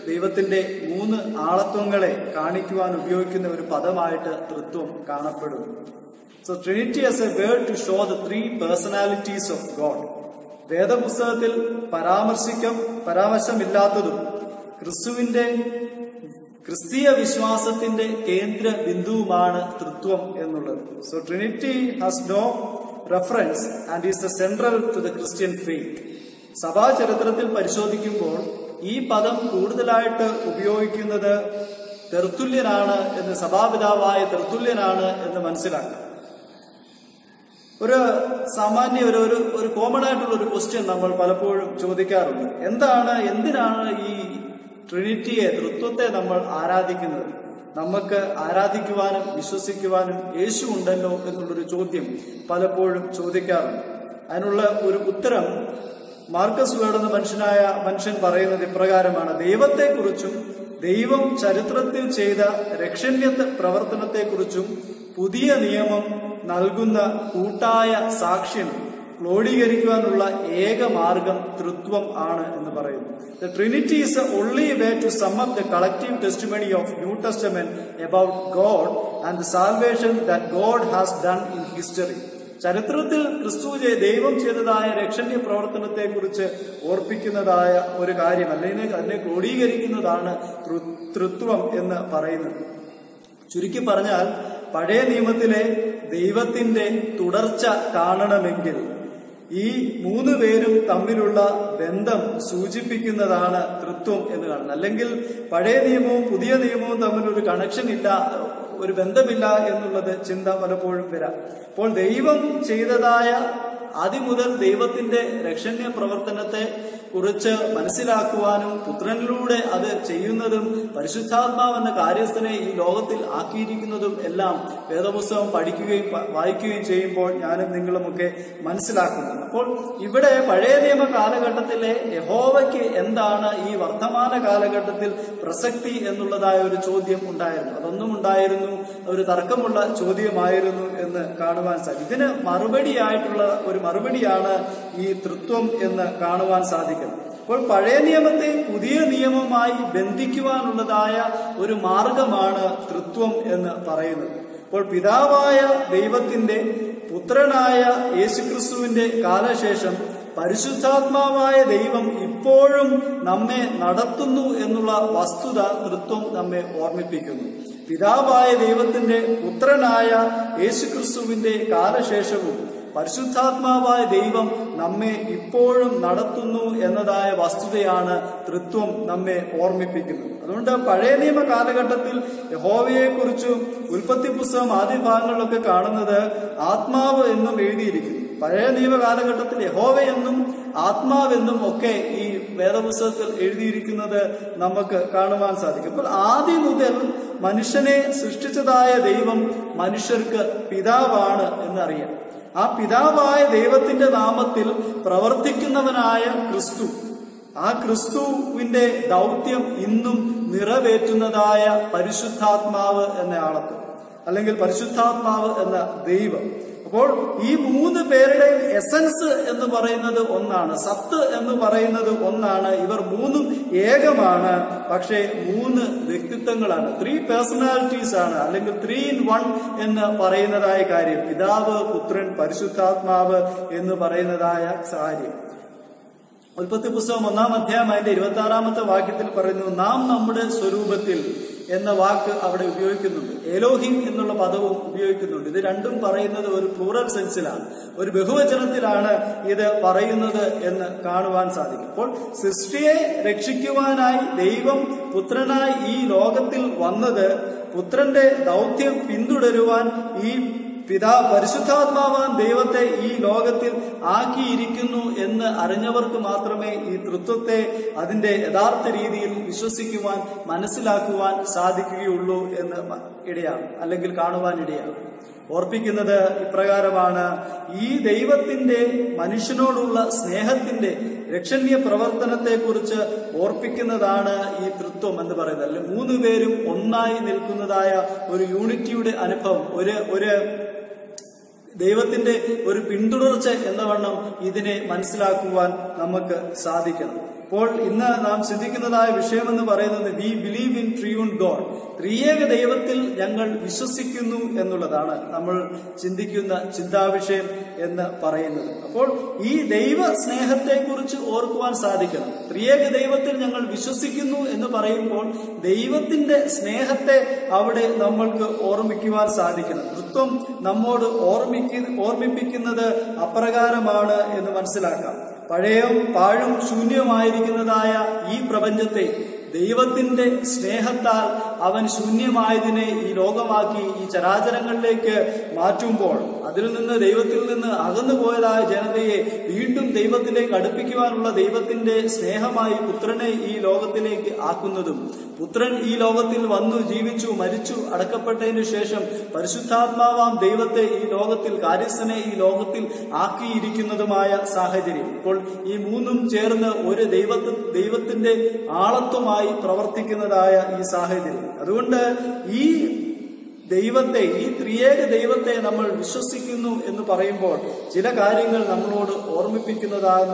ദൈവത്തിന്റെ 3 ആളത്വങ്ങളെ കാണിക്കുവാൻ ഉപയോഗിക്കുന്ന ഒരു പദമായിട്ട് തൃത്വം കാണപ്പെടുന്നു. So trinity as a word to show the 3 personalities of God. വേദപുസ്തകത്തിൽ പരാമർശമില്ലാത്തതും ക്രിസ്തീയ വിശ്വാസത്തിന്റെ കേന്ദ്ര ബിന്ദുവുമാണ് തൃത്വം എന്നുള്ളത്. So trinity has no reference and is the central to the Christian faith. സഭാ ചരിത്രത്തിൽ പരിശോധിക്കുമ്പോൾ ഈ പദം കൂടുതലായിട്ട് ഉപയോഗിക്കുന്നത് തെർത്തുല്യനാണ് എന്ന്, സഭാപിതാവായ തെർത്തുല്യനാണ് എന്ന് മനസ്സിലാക്കാം. ഒരു സാമാന്യ ഒരു കോമൺ ആയിട്ടുള്ള ഒരു ക്വസ്റ്റ്യൻ നമ്മൾ പലപ്പോഴും ചോദിക്കാറുണ്ട്. എന്തിനാണ് ഈ ട്രിനിറ്റിയെ, തൃത്വത്തെ നമ്മൾ ആരാധിക്കുന്നത്? നമുക്ക് ആരാധിക്കുവാനും വിശ്വസിക്കുവാനും യേശു ഉണ്ടല്ലോ എന്നുള്ളൊരു ചോദ്യം പലപ്പോഴും ചോദിക്കാറുണ്ട്. അതിനുള്ള ഒരു ഉത്തരം മാർക്കസ് വേർഡ് എന്ന മനുഷ്യൻ പറയുന്നത് ഇപ്രകാരമാണ്: ദൈവത്തെക്കുറിച്ചും ദൈവം ചരിത്രത്തിൽ ചെയ്ത രക്ഷണ്യ പ്രവർത്തനത്തെക്കുറിച്ചും പുതിയ നിയമം നൽകുന്ന കൂട്ടായ സാക്ഷ്യം ക്രോഡീകരിക്കുവാനുള്ള ഏക മാർഗം തൃത്വം ആണ് എന്ന് പറയുന്നു. The Trinity is the only way to sum up the collective testimony of New Testament about God and the salvation that God has done in history. ചരിത്രത്തിൽ ദൈവം ചെയ്തതായ രക്ഷണ്യ പ്രവർത്തനത്തെ കുറിച്ച് ഓർപ്പിക്കുന്നതായ ഒരു കാര്യം, അല്ലെങ്കിൽ അതിനെ ക്രോഡീകരിക്കുന്നതാണ് തൃത്വം എന്ന് പറയുന്നത്. ചുരുക്കി പറഞ്ഞാൽ, പഴയ നിയമത്തിലെ ദൈവത്തിന്റെ തുടർച്ച കാണണമെങ്കിൽ ഈ 3 പേരും തമ്മിലുള്ള ബന്ധം സൂചിപ്പിക്കുന്നതാണ് തൃത്വം എന്ന് കാണുന്നത്. അല്ലെങ്കിൽ പഴയ നിയമവും പുതിയ നിയമവും തമ്മിൽ ഒരു കണക്ഷൻ ഇല്ല, ഒരു ബന്ധമില്ല എന്നുള്ളത് ചിന്ത പലപ്പോഴും വരാം. അപ്പോൾ ദൈവം ചെയ്തതായ ആദ്യമുതൽ ദൈവത്തിന്റെ രക്ഷണ്യ പ്രവർത്തനത്തെ കുറിച്ച് മനസ്സിലാക്കുവാനും പുത്രനിലൂടെ അത് ചെയ്യുന്നതും പരിശുദ്ധാത്മാവെന്ന കാര്യസ്ഥനെ ഈ ലോകത്തിൽ ആക്കിയിരിക്കുന്നതും എല്ലാം വേദപുസ്തകം പഠിക്കുകയും വായിക്കുകയും ചെയ്യുമ്പോൾ ഞാനും നിങ്ങളുമൊക്കെ മനസ്സിലാക്കുന്നു. അപ്പോൾ ഇവിടെ പഴയ നിയമ കാലഘട്ടത്തിലെ യഹോവയ്ക്ക് എന്താണ് ഈ വർത്തമാന കാലഘട്ടത്തിൽ പ്രസക്തി എന്നുള്ളതായ ഒരു ചോദ്യം ഉണ്ടായിരുന്നു. അതൊന്നും ഉണ്ടായിരുന്നു, ഒരു തർക്കമുള്ള ചോദ്യമായിരുന്നു എന്ന് കാണുവാൻ സാധിക്കും. ഇതിന് മറുപടിയായിട്ടുള്ള ഒരു മറുപടിയാണ് ഈ തൃത്വം എന്ന് കാണുവാൻ സാധിക്കും. അപ്പോൾ പഴയ നിയമത്തെ പുതിയ നിയമവുമായി ബന്ധിക്കുവാനുള്ളതായ ഒരു മാർഗമാണ് തൃത്വം എന്ന് പറയുന്നത്. അപ്പോൾ പിതാവായ ദൈവത്തിന്റെ പുത്രനായ യേശുക്രിസ്തുവിന്റെ കാലശേഷം പരിശുദ്ധാത്മാവായ ദൈവം ഇപ്പോഴും നമ്മെ നടത്തുന്നു എന്നുള്ള വസ്തുത തൃത്വം നമ്മെ ഓർമ്മിപ്പിക്കുന്നു. പിതാവായ ദൈവത്തിന്റെ പുത്രനായ യേശുക്രിസ്തുവിന്റെ കാലശേഷവും പരിശുദ്ധാത്മാവായ ദൈവം നമ്മെ ഇപ്പോഴും നടത്തുന്നു എന്നതായ വസ്തുതയാണ് തൃത്വം നമ്മെ ഓർമ്മിപ്പിക്കുന്നത്. അതുകൊണ്ട് പഴയ നിയമ കാലഘട്ടത്തിൽ യഹോവയെക്കുറിച്ചും ഉൽപ്പത്തി പുസ്തകം ആദ്യ ഭാഗങ്ങളിലൊക്കെ കാണുന്നത് ആത്മാവ് എന്നും എഴുതിയിരിക്കുന്നു. പഴയ നിയമ കാലഘട്ടത്തിൽ യഹോവയെന്നും ആത്മാവെന്നും ഒക്കെ ഈ വേദപുസ്തകത്തിൽ എഴുതിയിരിക്കുന്നത് നമുക്ക് കാണുവാൻ സാധിക്കും. അപ്പോൾ ആദ്യം മുതൽ മനുഷ്യനെ സൃഷ്ടിച്ചതായ ദൈവം മനുഷ്യർക്ക് പിതാവാണ് എന്നറിയാം. ആ പിതാവായ ദൈവത്തിന്റെ നാമത്തിൽ പ്രവർത്തിക്കുന്നവനായ ക്രിസ്തു, ആ ക്രിസ്തുവിന്റെ ദൗത്യം ഇന്നും നിറവേറ്റുന്നതായ പരിശുദ്ധാത്മാവ് എന്ന ആളത്വം, അല്ലെങ്കിൽ പരിശുദ്ധാത്മാവ് എന്ന ദൈവം. അപ്പോൾ ഈ 3 പേരുടെയും എസൻസ് എന്ന് പറയുന്നത് ഒന്നാണ്, സത്ത് എന്ന് പറയുന്നത് ഒന്നാണ്. ഇവർ 3ഉം ഏകമാണ്, പക്ഷേ 3 വ്യക്തിത്വങ്ങളാണ്, 3 പേഴ്സണാലിറ്റീസ് ആണ്, അല്ലെങ്കിൽ 3 in 1 എന്ന് പറയുന്നതായ കാര്യം. പിതാവ്, പുത്രൻ, പരിശുദ്ധാത്മാവ് എന്ന് പറയുന്നതായ കാര്യം. ഉൽപ്പത്തി പുസ്തകം 1-ാം അധ്യായം അതിന്റെ 26-ാമത്തെ വാക്യത്തിൽ പറയുന്നു, നാം നമ്മുടെ സ്വരൂപത്തിൽ എന്ന വാക്ക് അവിടെ ഉപയോഗിക്കുന്നുണ്ട്. എലോഹിം എന്നുള്ള പദവും ഉപയോഗിക്കുന്നുണ്ട്. ഇത് രണ്ടും പറയുന്നത് ഒരു പ്ലൂറൽ സെൻസിലാണ്, ഒരു ബഹുവചനത്തിലാണ് ഇത് പറയുന്നത് എന്ന് കാണുവാൻ സാധിക്കും. അപ്പോൾ സൃഷ്ടിയെ രക്ഷിക്കുവാനായി ദൈവം പുത്രനായി ഈ ലോകത്തിൽ വന്നത്, പുത്രന്റെ ദൗത്യം പിന്തുടരുവാൻ ഈ പരിശുദ്ധാത്മാവാൻ ദൈവത്തെ ഈ ലോകത്തിൽ ആക്കിയിരിക്കുന്നു എന്ന് അറിഞ്ഞവർക്ക് മാത്രമേ ഈ തൃത്വത്തെ അതിന്റെ യഥാർത്ഥ രീതിയിൽ വിശ്വസിക്കുവാൻ, മനസ്സിലാക്കുവാൻ സാധിക്കുകയുള്ളൂ എന്ന് ഇടയാണ്, അല്ലെങ്കിൽ കാണുവാൻ ഇടയാണ്. ഓർപ്പിക്കുന്നത് ഇപ്രകാരമാണ്, ഈ ദൈവത്തിന്റെ മനുഷ്യനോടുള്ള സ്നേഹത്തിന്റെ രക്ഷണീയ പ്രവർത്തനത്തെക്കുറിച്ച് ഓർപ്പിക്കുന്നതാണ് ഈ തൃത്വം എന്ന് പറയുന്നത്. അല്ലെ, 3 പേരും ഒന്നായി നിൽക്കുന്നതായ ഒരു യൂണിറ്റിയുടെ അനുഭവം, ഒരു ദൈവത്തിന്റെ ഒരു പിന്തുടർച്ച എന്ന വണ്ണം ഇതിനെ മനസ്സിലാക്കുവാൻ നമുക്ക് സാധിക്കണം. അപ്പോൾ ഇന്ന് നാം ചിന്തിക്കുന്നതായ വിഷയമെന്ന് പറയുന്നത് we believe in triune God, ത്രിയേക ദൈവത്തിൽ ഞങ്ങൾ വിശ്വസിക്കുന്നു എന്നുള്ളതാണ് നമ്മൾ ചിന്തിക്കുന്ന ചിന്താവിഷയം എന്ന് പറയുന്നത്. അപ്പോൾ ഈ ദൈവ സ്നേഹത്തെക്കുറിച്ച് ഓർക്കുവാൻ സാധിക്കണം. ത്രിയേക ദൈവത്തിൽ ഞങ്ങൾ വിശ്വസിക്കുന്നു എന്ന് പറയുമ്പോൾ ദൈവത്തിന്റെ സ്നേഹത്തെ അവിടെ നമ്മൾക്ക് ഓർമ്മിക്കുവാൻ സാധിക്കണം. തൃത്വം നമ്മോട് ഓർമ്മിപ്പിക്കുന്നത് അപ്രകാരമാണ് എന്ന് മനസ്സിലാക്കാം. പഴയവും പാഴും ശൂന്യമായിരിക്കുന്നതായ ഈ പ്രപഞ്ചത്തെ ദൈവത്തിന്റെ സ്നേഹത്താൽ അവൻ ശൂന്യമായതിനെ ഈ ലോകമാക്കി ഈ ചരാചരങ്ങളിലേക്ക് മാറ്റുമ്പോൾ അതിൽ നിന്ന്, ദൈവത്തിൽ നിന്ന് അകന്നു പോയതായ ജനതയെ വീണ്ടും ദൈവത്തിലേക്ക് അടുപ്പിക്കുവാനുള്ള ദൈവത്തിന്റെ സ്നേഹമായി പുത്രനെ ഈ ലോകത്തിലേക്ക് ആക്കുന്നതും, പുത്രൻ ഈ ലോകത്തിൽ വന്നു ജീവിച്ചു, മരിച്ചു, അടക്കപ്പെട്ടതിനു ശേഷം പരിശുദ്ധാത്മാവാം ദൈവത്തെ ഈ ലോകത്തിൽ, കാര്യസ്ഥനെ ഈ ലോകത്തിൽ ആക്കിയിരിക്കുന്നതുമായ സാഹചര്യം. ഇപ്പോൾ ഈ 3ഉം ചേർന്ന് ഒരു ദൈവത്തിന്റെ ആളത്വമായി പ്രവർത്തിക്കുന്നതായ ഈ സാഹചര്യം. അതുകൊണ്ട് ഈ ദൈവത്തെ, ഈ ത്രിയേക ദൈവത്തെ നമ്മൾ വിശ്വസിക്കുന്നു എന്ന് പറയുമ്പോൾ ചില കാര്യങ്ങൾ നമ്മളോട് ഓർമ്മിപ്പിക്കുന്നതായ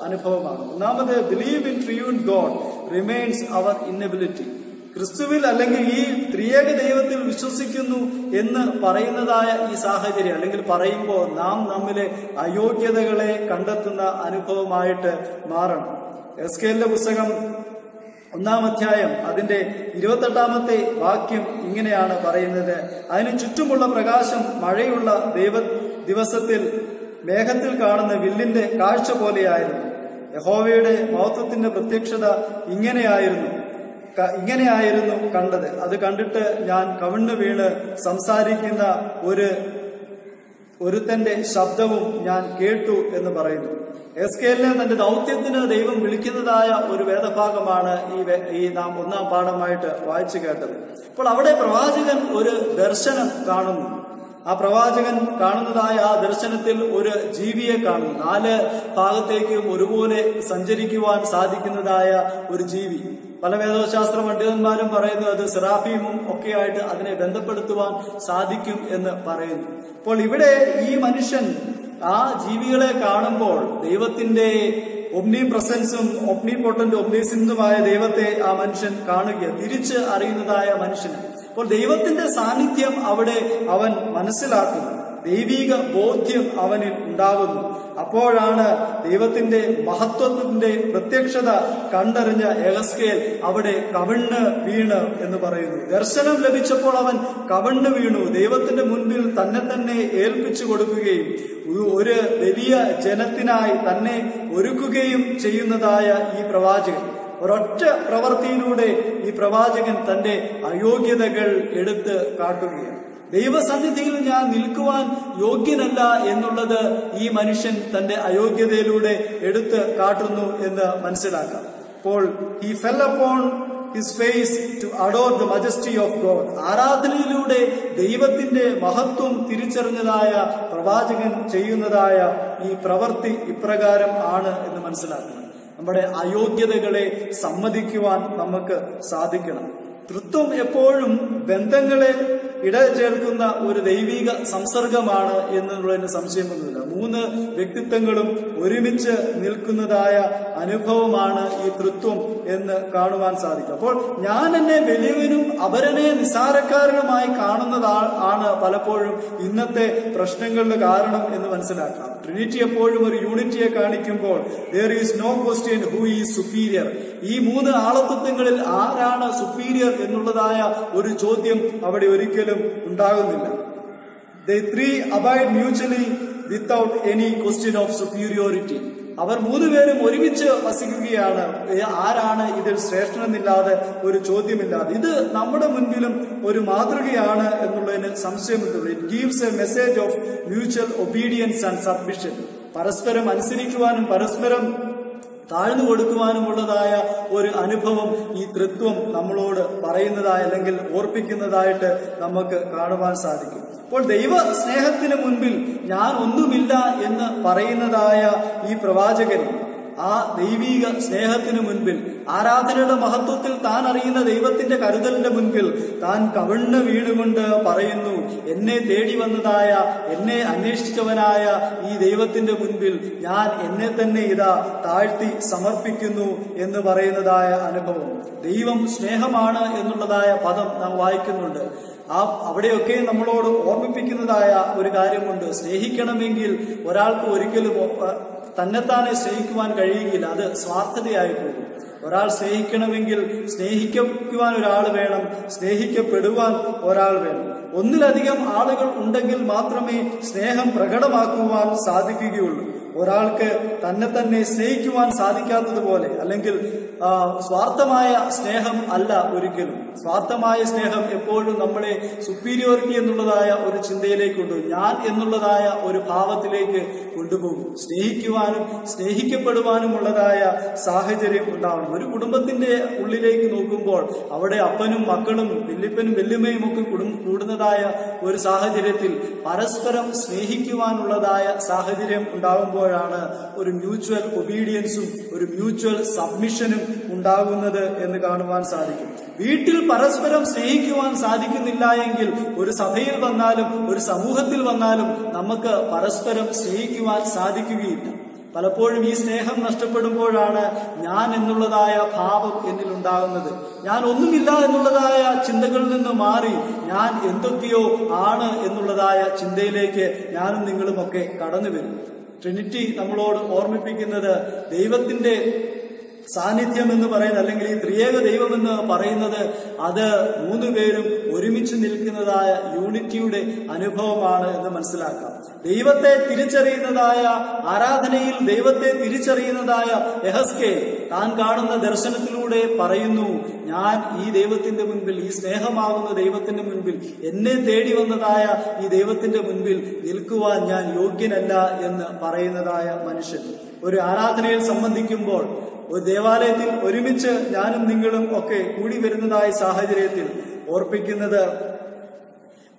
അനുഭവമാണ്. ഒന്നാമത്, believe in triune God remains our inability. ക്രിസ്തുവിൽ അല്ലെങ്കിൽ ഈ ത്രിയേക ദൈവത്തിൽ വിശ്വസിക്കുന്നു എന്ന് പറയുന്നതായ ഈ സാഹചര്യം, അല്ലെങ്കിൽ പറയുമ്പോൾ നാം നമ്മിലെ അയോഗ്യതകളെ കണ്ടെത്തുന്ന അനുഭവമായിട്ട് മാറണം. എസ്കേലിന്റെ പുസ്തകം 1-ാം അധ്യായം അതിന്റെ 28-ാമത്തെ വാക്യം ഇങ്ങനെയാണ് പറയുന്നത്, അതിന് ചുറ്റുമുള്ള പ്രകാശം മഴയുള്ള ദിവസത്തിൽ മേഘത്തിൽ കാണുന്ന വില്ലിന്റെ കാഴ്ച പോലെയായിരുന്നു. യഹോവയുടെ മഹത്വത്തിന്റെ പ്രത്യക്ഷത ഇങ്ങനെയായിരുന്നു കണ്ടത്. അത് കണ്ടിട്ട് ഞാൻ കവിണ്ണു വീണ് സംസാരിക്കുന്ന ഒരുത്തന്റെ ശബ്ദവും ഞാൻ കേട്ടു എന്ന് പറയുന്നു. എസ്കേലിനെ തന്റെ ദൗത്യത്തിന് ദൈവം വിളിക്കുന്നതായ ഒരു വേദഭാഗമാണ് ഈ നാം 1-ാം പാഠമായിട്ട് വായിച്ചു കേട്ടത്. അപ്പോൾ അവിടെ പ്രവാചകൻ ഒരു ദർശനം കാണുന്നു. ആ പ്രവാചകൻ കാണുന്നതായ ആ ദർശനത്തിൽ ഒരു ജീവിയെ കാണുന്നു. 4 ഭാഗത്തേക്കും ഒരുപോലെ സഞ്ചരിക്കുവാൻ സാധിക്കുന്നതായ ഒരു ജീവി. പല വേദശാസ്ത്ര പണ്ഡിതന്മാരും പറയുന്നു അത് സെറാഫീമും ഒക്കെയായിട്ട് അതിനെ ബന്ധപ്പെടുത്തുവാൻ സാധിക്കും എന്ന് പറയുന്നു. അപ്പോൾ ഇവിടെ ഈ മനുഷ്യൻ ആ ജീവികളെ കാണുമ്പോൾ ദൈവത്തിന്റെ ഒമ്നി പ്രസൻസും ഒമ്നിപൊട്ടന്റ് ഒമ്നിസിന്തുമായ ദൈവത്തെ ആ മനുഷ്യൻ കാണുക, തിരിച്ച് അറിയുന്നതായ മനുഷ്യന്. അപ്പോൾ ദൈവത്തിന്റെ സാന്നിധ്യം അവിടെ അവൻ മനസ്സിലാക്കുന്നു, ദൈവിക ബോധ്യം അവനിൽ ഉണ്ടാകുന്നു. അപ്പോഴാണ് ദൈവത്തിന്റെ മഹത്വത്തിന്റെ പ്രത്യക്ഷത കണ്ടറിഞ്ഞ യെഹെസ്കേൽ അവിടെ കവിണ്ണ് വീണ് എന്ന് പറയുന്നു. ദർശനം ലഭിച്ചപ്പോൾ അവൻ കവിണ്ണ് വീണു, ദൈവത്തിന്റെ മുൻപിൽ തന്നെ ഏൽപ്പിച്ചു കൊടുക്കുകയും ഒരു വലിയ ജനത്തിനായി തന്നെ ഒരുക്കുകയും ചെയ്യുന്നതായ ഈ പ്രവാചകൻ, ഒരൊറ്റ പ്രവൃത്തിയിലൂടെ ഈ പ്രവാചകൻ തന്റെ അയോഗ്യതകൾ എടുത്ത് കാട്ടുകയാണ്. ദൈവസന്നിധിയിൽ ഞാൻ നിൽക്കുവാൻ യോഗ്യനല്ല എന്നുള്ളത് ഈ മനുഷ്യൻ തന്റെ അയോഗ്യതയിലൂടെ എടുത്ത് കാട്ടുന്നു എന്ന് മനസ്സിലാക്കാം. അപ്പോൾ he fell upon his face to adore the majesty of God. ആരാധനയിലൂടെ ദൈവത്തിന്റെ മഹത്വം തിരിച്ചറിഞ്ഞതായ പ്രവാചകൻ ചെയ്യുന്നതായ ഈ പ്രവൃത്തി ഇപ്രകാരം ആണ് എന്ന് മനസ്സിലാക്കണം. നമ്മുടെ അയോഗ്യതകളെ സമ്മതിക്കുവാൻ നമുക്ക് സാധിക്കണം. തൃത്വം എപ്പോഴും ബന്ധങ്ങളെ ഇടചേർക്കുന്ന ഒരു ദൈവിക സംസർഗമാണ് എന്നുള്ളതിന് സംശയമൊന്നുമില്ല. 3 വ്യക്തിത്വങ്ങളും ഒരുമിച്ച് നിൽക്കുന്നതായ അനുഭവമാണ് ഈ തൃത്വം എന്ന് കാണുവാൻ സാധിക്കും. അപ്പോൾ ഞാൻ എന്നെ വലിയവനും അവരനെ നിസ്സാരക്കാരനുമായി കാണുന്നതാണ് പലപ്പോഴും ഇന്നത്തെ പ്രശ്നങ്ങളുടെ കാരണം എന്ന് മനസ്സിലാക്കാം. ട്രിനിറ്റി എപ്പോഴും ഒരു യൂണിറ്റിയെ കാണിക്കുമ്പോൾ there is no question who is superior. ഈ 3 ആളത്വങ്ങളിൽ ആരാണ് സുപ്പീരിയർ എന്നുള്ളതായ ഒരു ചോദ്യം അവിടെ ഒരിക്കലും ഉണ്ടാകുന്നില്ല. They 3 abide mutually without any question of superiority. അവർ 3 പേരും ഒരുമിച്ച് വസിക്കുകയാണ്. ആരാണ് ഇതിൽ ശ്രേഷ്ഠനെന്നില്ലാതെ ഒരു ചോദ്യമില്ലാതെ. ഇത് നമ്മുടെ മുൻപിലും ഒരു മാതൃകയാണ് എന്നുള്ളതിന് സംശയമില്ല. It gives A message of mutual obedience and submission. പരസ്പരം അനുസരിക്കുവാനും പരസ്പരം താഴ്ന്നു കൊടുക്കുവാനുമുള്ളതായ ഒരു അനുഭവം ഈ തൃത്വം നമ്മളോട് പറയുന്നതായ അല്ലെങ്കിൽ ഓർപ്പിക്കുന്നതായിട്ട് നമുക്ക് കാണുവാൻ സാധിക്കും. അപ്പോൾ ദൈവ സ്നേഹത്തിന് മുൻപിൽ ഞാൻ ഒന്നുമില്ല എന്ന് പറയുന്നതായ ഈ പ്രവാചകൻ ആ ദൈവീക സ്നേഹത്തിന് മുൻപിൽ, ആരാധനയുടെ മഹത്വത്തിൽ താൻ അറിയുന്ന ദൈവത്തിന്റെ കരുതലിന്റെ മുൻപിൽ താൻ കവിണ്ണ് വീണുകൊണ്ട് പറയുന്നു, എന്നെ തേടി വന്നതായ, എന്നെ അന്വേഷിച്ചവനായ ഈ ദൈവത്തിന്റെ മുൻപിൽ ഞാൻ എന്നെ തന്നെ ഇതാ താഴ്ത്തി സമർപ്പിക്കുന്നു എന്ന് പറയുന്നതായ അനുഭവം. ദൈവം സ്നേഹമാണ് എന്നുള്ളതായ പദം നാം വായിക്കുന്നുണ്ട്. അവിടെയൊക്കെ നമ്മളോട് ഓർമ്മിപ്പിക്കുന്നതായ ഒരു കാര്യമുണ്ട്. സ്നേഹിക്കണമെങ്കിൽ ഒരാൾക്ക് ഒരിക്കലും തന്നെത്താനെ സ്നേഹിക്കുവാൻ കഴിയുകയില്ല. അത് സ്വാർത്ഥതയായി പോകും. ഒരാൾ സ്നേഹിക്കണമെങ്കിൽ സ്നേഹിക്കുവാൻ ഒരാൾ വേണം, സ്നേഹിക്കപ്പെടുവാൻ ഒരാൾ വേണം. ഒന്നിലധികം ആളുകൾ ഉണ്ടെങ്കിൽ മാത്രമേ സ്നേഹം പ്രകടമാക്കുവാൻ സാധിക്കുകയുള്ളൂ. ഒരാൾക്ക് തന്നെ സ്നേഹിക്കുവാൻ സാധിക്കാത്തതുപോലെ, അല്ലെങ്കിൽ സ്വാർത്ഥമായ സ്നേഹം അല്ല ഒരിക്കലും. സ്വാർത്ഥമായ സ്നേഹം എപ്പോഴും നമ്മളെ സുപ്പീരിയോറിറ്റി എന്നുള്ളതായ ഒരു ചിന്തയിലേക്ക് കൊണ്ടുപോകും, ഞാൻ എന്നുള്ളതായ ഒരു ഭാവത്തിലേക്ക് കൊണ്ടുപോകും. സ്നേഹിക്കുവാനും സ്നേഹിക്കപ്പെടുവാനുമുള്ളതായ സാഹചര്യം ഉണ്ടാവണം. ഒരു കുടുംബത്തിന്റെ ഉള്ളിലേക്ക് നോക്കുമ്പോൾ അവിടെ അപ്പനും മക്കളും വല്യപ്പനും വല്യമ്മയും ഒക്കെ കൂടുന്നതായ ഒരു സാഹചര്യത്തിൽ പരസ്പരം സ്നേഹിക്കുവാനുള്ളതായ സാഹചര്യം ഉണ്ടാകുമ്പോഴാണ് ഒരു മ്യൂച്വൽ ഒബീഡിയൻസും ഒരു മ്യൂച്വൽ സബ്മിഷനും ഉണ്ടാകുന്നത് എന്ന് കാണുവാൻ സാധിക്കും. വീട്ടിൽ പരസ്പരം സ്നേഹിക്കുവാൻ സാധിക്കുന്നില്ല എങ്കിൽ ഒരു സഭയിൽ വന്നാലും ഒരു സമൂഹത്തിൽ വന്നാലും നമുക്ക് പരസ്പരം സ്നേഹിക്കുവാൻ സാധിക്കുകയില്ല. പലപ്പോഴും ഈ സ്നേഹം നഷ്ടപ്പെടുമ്പോഴാണ് ഞാൻ എന്നുള്ളതായ ഭാവം എന്നിൽ ഉണ്ടാകുന്നത്. ഞാൻ ഒന്നുമില്ല എന്നുള്ളതായ ചിന്തകളിൽ നിന്ന് മാറി ഞാൻ എന്തൊക്കെയോ ആണ് എന്നുള്ളതായ ചിന്തയിലേക്ക് ഞാനും നിങ്ങളുമൊക്കെ കടന്നു വരും. ട്രിനിറ്റി നമ്മളോട് ഓർമ്മിപ്പിക്കുന്നത് ദൈവത്തിന്റെ സാന്നിധ്യം എന്ന് പറയുന്നത്, അല്ലെങ്കിൽ ഈ ത്രിയേക ദൈവം എന്ന് പറയുന്നത്, അത് 3 പേരും ഒരുമിച്ച് നിൽക്കുന്നതായ യൂണിറ്റിയുടെ അനുഭവമാണ് എന്ന് മനസ്സിലാക്കാം. ദൈവത്തെ തിരിച്ചറിയുന്നതായ ആരാധനയിൽ ദൈവത്തെ തിരിച്ചറിയുന്നതായ യെഹെസ്കേൽ താൻ കാണുന്ന ദർശനത്തിലൂടെ പറയുന്നു, ഞാൻ ഈ ദൈവത്തിന്റെ മുൻപിൽ, ഈ സ്നേഹമാകുന്ന ദൈവത്തിന്റെ മുൻപിൽ, എന്നെ തേടി വന്നതായ ഈ ദൈവത്തിന്റെ മുൻപിൽ നിൽക്കുവാൻ ഞാൻ യോഗ്യനല്ല എന്ന് പറയുന്നതായ മനുഷ്യൻ. ഒരു ആരാധനയിൽ സംബന്ധിക്കുമ്പോൾ, ഒരു ദേവാലയത്തിൽ ഒരുമിച്ച് ഞാനും നിങ്ങളും ഒക്കെ കൂടി വരുന്നതായ സാഹചര്യത്തിൽ ഓർപ്പിക്കുന്നത്,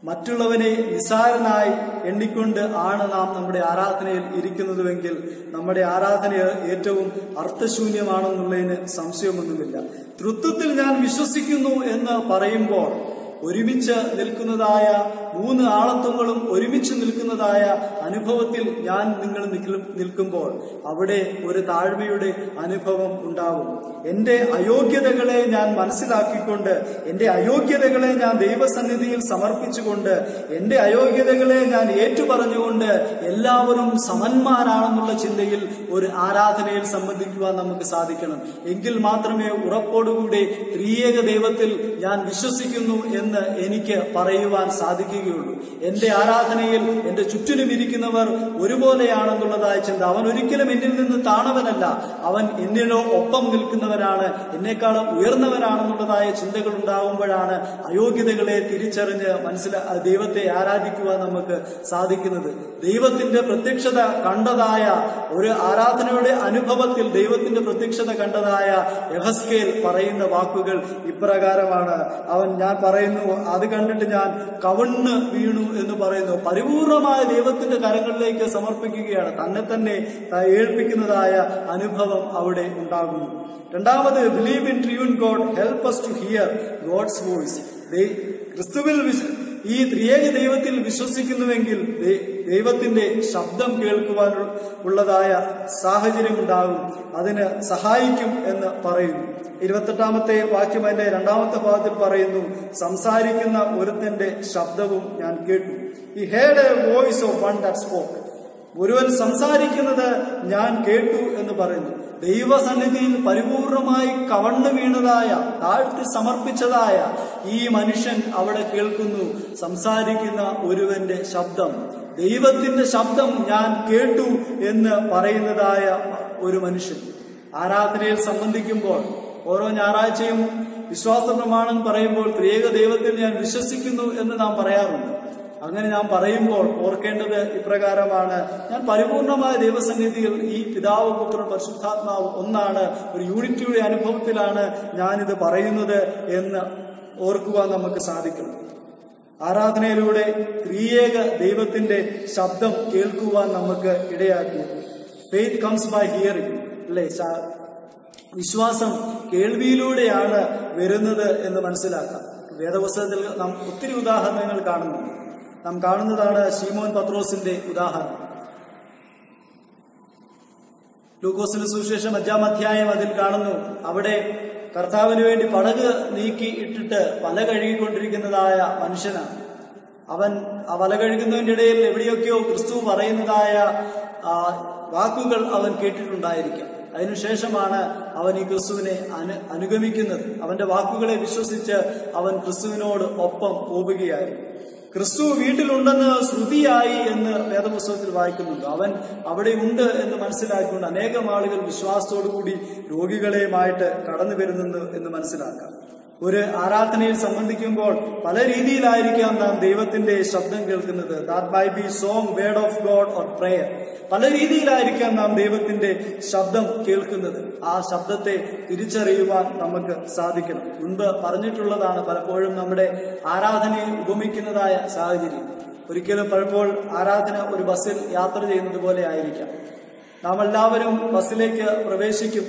മറ്റുള്ളവനെ നിസ്സാരനായി എണ്ണിക്കൊണ്ട് ആണ് നാം നമ്മുടെ ആരാധനയിൽ ഇരിക്കുന്നതുവെങ്കിൽ നമ്മുടെ ആരാധന ഏറ്റവും അർത്ഥശൂന്യമാണെന്നുള്ളതിന് സംശയമൊന്നുമില്ല. തൃത്വത്തിൽ ഞാൻ വിശ്വസിക്കുന്നു എന്ന് പറയുമ്പോൾ ഒരുമിച്ച് നിൽക്കുന്നതായ 3 ആളത്വങ്ങളും ഒരുമിച്ച് നിൽക്കുന്നതായ അനുഭവത്തിൽ ഞാൻ നിങ്ങൾ നിൽക്കുമ്പോൾ അവിടെ ഒരു താഴ്മയുടെ അനുഭവം ഉണ്ടാവും. എന്റെ അയോഗ്യതകളെ ഞാൻ മനസ്സിലാക്കിക്കൊണ്ട്, എന്റെ അയോഗ്യതകളെ ഞാൻ ദൈവസന്നിധിയിൽ സമർപ്പിച്ചുകൊണ്ട്, എന്റെ അയോഗ്യതകളെ ഞാൻ ഏറ്റുപറഞ്ഞുകൊണ്ട് എല്ലാവരും സമന്മാരാണെന്നുള്ള ചിന്തയിൽ ഒരു ആരാധനയിൽ സംബന്ധിക്കുവാൻ നമുക്ക് സാധിക്കണം. എങ്കിൽ മാത്രമേ ഉറപ്പോടുകൂടി ത്രിയേക ദൈവത്തിൽ ഞാൻ വിശ്വസിക്കുന്നു എന്ന് എനിക്ക് പറയുവാൻ സാധിക്കുകയുള്ളൂ. എന്റെ ആരാധനയിൽ എന്റെ ചുറ്റിനും ഇരിക്കുന്നവർ ഒരുപോലെയാണെന്നുള്ളതായ ചിന്ത. അവൻ ഒരിക്കലും എന്നിൽ നിന്ന് താണവനല്ല, അവൻ എന്നിലോ ഒപ്പം നിൽക്കുന്നവനാണ്, എന്നെക്കാളും ഉയർന്നവനാണെന്നുള്ളതായ ചിന്തകൾ ഉണ്ടാകുമ്പോഴാണ് അയോഗ്യതകളെ തിരിച്ചറിഞ്ഞ് ദൈവത്തെ ആരാധിക്കുവാൻ നമുക്ക് സാധിക്കുന്നത്. ദൈവത്തിന്റെ പ്രത്യക്ഷത കണ്ടതായ ഒരു ആരാധനയുടെ അനുഭവത്തിൽ ദൈവത്തിന്റെ പ്രത്യക്ഷത കണ്ടതായ യെഹെസ്കേൽ പറയുന്ന വാക്കുകൾ ഇപ്രകാരമാണ്. ഞാൻ പറയുന്നു, അത് കണ്ടിട്ട് ഞാൻ കവിണ്ണ് വീണു എന്ന് പറയുന്നു. പരിപൂർണമായ ദൈവത്തിന്റെ കരങ്ങളിലേക്ക് സമർപ്പിക്കുകയാണ്. തന്നെ ഏൽപ്പിക്കുന്നതായ അനുഭവം അവിടെ ഉണ്ടാകുന്നു. രണ്ടാമത്, believe in triune God, help us to hear God's voice. ക്രിസ്തുവിൽ ഈ ത്രിയേക ദൈവത്തിൽ വിശ്വസിക്കുന്നുവെങ്കിൽ ദൈവത്തിന്റെ ശബ്ദം കേൾക്കുവാൻ ഉള്ളതായ സാഹചര്യം ഉണ്ടാകും, അതിന് സഹായിക്കും എന്ന് പറയുന്നു. 28-ാമത്തെ വാക്യം അതിന്റെ 2-ാമത്തെ ഭാഗത്തിൽ പറയുന്നു, സംസാരിക്കുന്ന ഒരുത്തന്റെ ശബ്ദവും ഞാൻ കേട്ടു. He heard a voice of one that spoke. ഒരുവൻ സംസാരിക്കുന്നത് ഞാൻ കേട്ടു എന്ന് പറയുന്നു. ദൈവസന്നിധിയിൽ പരിപൂർണമായി കവണ്ണു വീണതായ, താഴ്ത്തി സമർപ്പിച്ചതായ ഈ മനുഷ്യൻ അവിടെ കേൾക്കുന്നു സംസാരിക്കുന്ന ഒരുവന്റെ ശബ്ദം. ദൈവത്തിന്റെ ശബ്ദം ഞാൻ കേട്ടു എന്ന് പറയുന്നതായ ഒരു മനുഷ്യൻ. ആരാധനയിൽ സംബന്ധിക്കുമ്പോൾ ഓരോ ഞായറാഴ്ചയും വിശ്വാസ പ്രമാണം പറയുമ്പോൾ ത്രിയേക ദൈവത്തിൽ ഞാൻ വിശ്വസിക്കുന്നു എന്ന് നാം പറയാറുണ്ട്. അങ്ങനെ നാം പറയുമ്പോൾ ഓർക്കേണ്ടത് ഇപ്രകാരമാണ്: ഞാൻ പരിപൂർണമായ ദൈവസന്നിധിയിൽ ഈ പിതാവ്, പുത്രൻ, പരിശുദ്ധാത്മാവ് ഒന്നാണ്, ഒരു യൂണിറ്റിയുടെ അനുഭവത്തിലാണ് ഞാനിത് പറയുന്നത് എന്ന് ഓർക്കുവാൻ നമുക്ക് സാധിക്കണം. ആരാധനയിലൂടെ ത്രിയേക ദൈവത്തിന്റെ ശബ്ദം കേൾക്കുവാൻ നമുക്ക് ഇടയാക്കി. ഫെയ്ത്ത് കംസ് ബൈ ഹിയറിംഗ്, അല്ലേ? വിശ്വാസം കേൾവിയിലൂടെയാണ് വരുന്നത് എന്ന് മനസ്സിലാക്കാം. വേദപുസ്തകത്തിൽ നാം ഒത്തിരി ഉദാഹരണങ്ങൾ കാണുന്നുണ്ട്. നാം കാണുന്നതാണ് ശീമോൻ പത്രോസിന്റെ ഉദാഹരണം. ലൂക്കോസിന്റെ സുവിശേഷം 5-ാം അധ്യായം അതിൽ കാണുന്നു. അവിടെ കർത്താവിന് വേണ്ടി പടക് നീക്കി ഇട്ടിട്ട് വല കഴുകിക്കൊണ്ടിരിക്കുന്നതായ മനുഷ്യനാണ്. അവൻ ആ വല കഴുകുന്നതിന്റെ ഇടയിൽ എവിടെയൊക്കെയോ ക്രിസ്തു പറയുന്നതായ വാക്കുകൾ അവൻ കേട്ടിട്ടുണ്ടായിരിക്കാം. അതിനുശേഷമാണ് അവൻ ഈ ക്രിസ്തുവിനെ അനുഗമിക്കുന്നത്. അവന്റെ വാക്കുകളെ വിശ്വസിച്ച് അവൻ ക്രിസ്തുവിനോട് ഒപ്പം പോവുകയായിരുന്നു. ക്രിസ്തു വീട്ടിലുണ്ടെന്ന് ശ്രുതിയായി എന്ന് വേദപുസ്തകത്തിൽ വായിക്കുന്നുണ്ട്. അവൻ അവിടെ ഉണ്ട് എന്ന് മനസ്സിലാക്കിക്കൊണ്ട് അനേകം ആളുകൾ വിശ്വാസത്തോടുകൂടി രോഗികളെയുമായിട്ട് കടന്നു വരുന്നു എന്ന് മനസ്സിലാക്കാം. ഒരു ആരാധനയിൽ സംബന്ധിക്കുമ്പോൾ പല രീതിയിലായിരിക്കാം നാം ദൈവത്തിന്റെ ശബ്ദം കേൾക്കുന്നത്. That my B song, word of God or prayer. പല രീതിയിലായിരിക്കാം നാം ദൈവത്തിന്റെ ശബ്ദം കേൾക്കുന്നത്. ആ ശബ്ദത്തെ തിരിച്ചറിയുവാൻ നമുക്ക് സാധിക്കണം. മുൻപ് പറഞ്ഞിട്ടുള്ളതാണ്, പലപ്പോഴും നമ്മുടെ ആരാധനയെ ഉപമിക്കുന്നതായ സാഹചര്യം. ഒരിക്കലും പലപ്പോൾ ആരാധന ഒരു ബസ്സിൽ യാത്ര ചെയ്യുന്നത് പോലെ ആയിരിക്കാം. നാം എല്ലാവരും ബസ്സിലേക്ക് പ്രവേശിക്കും.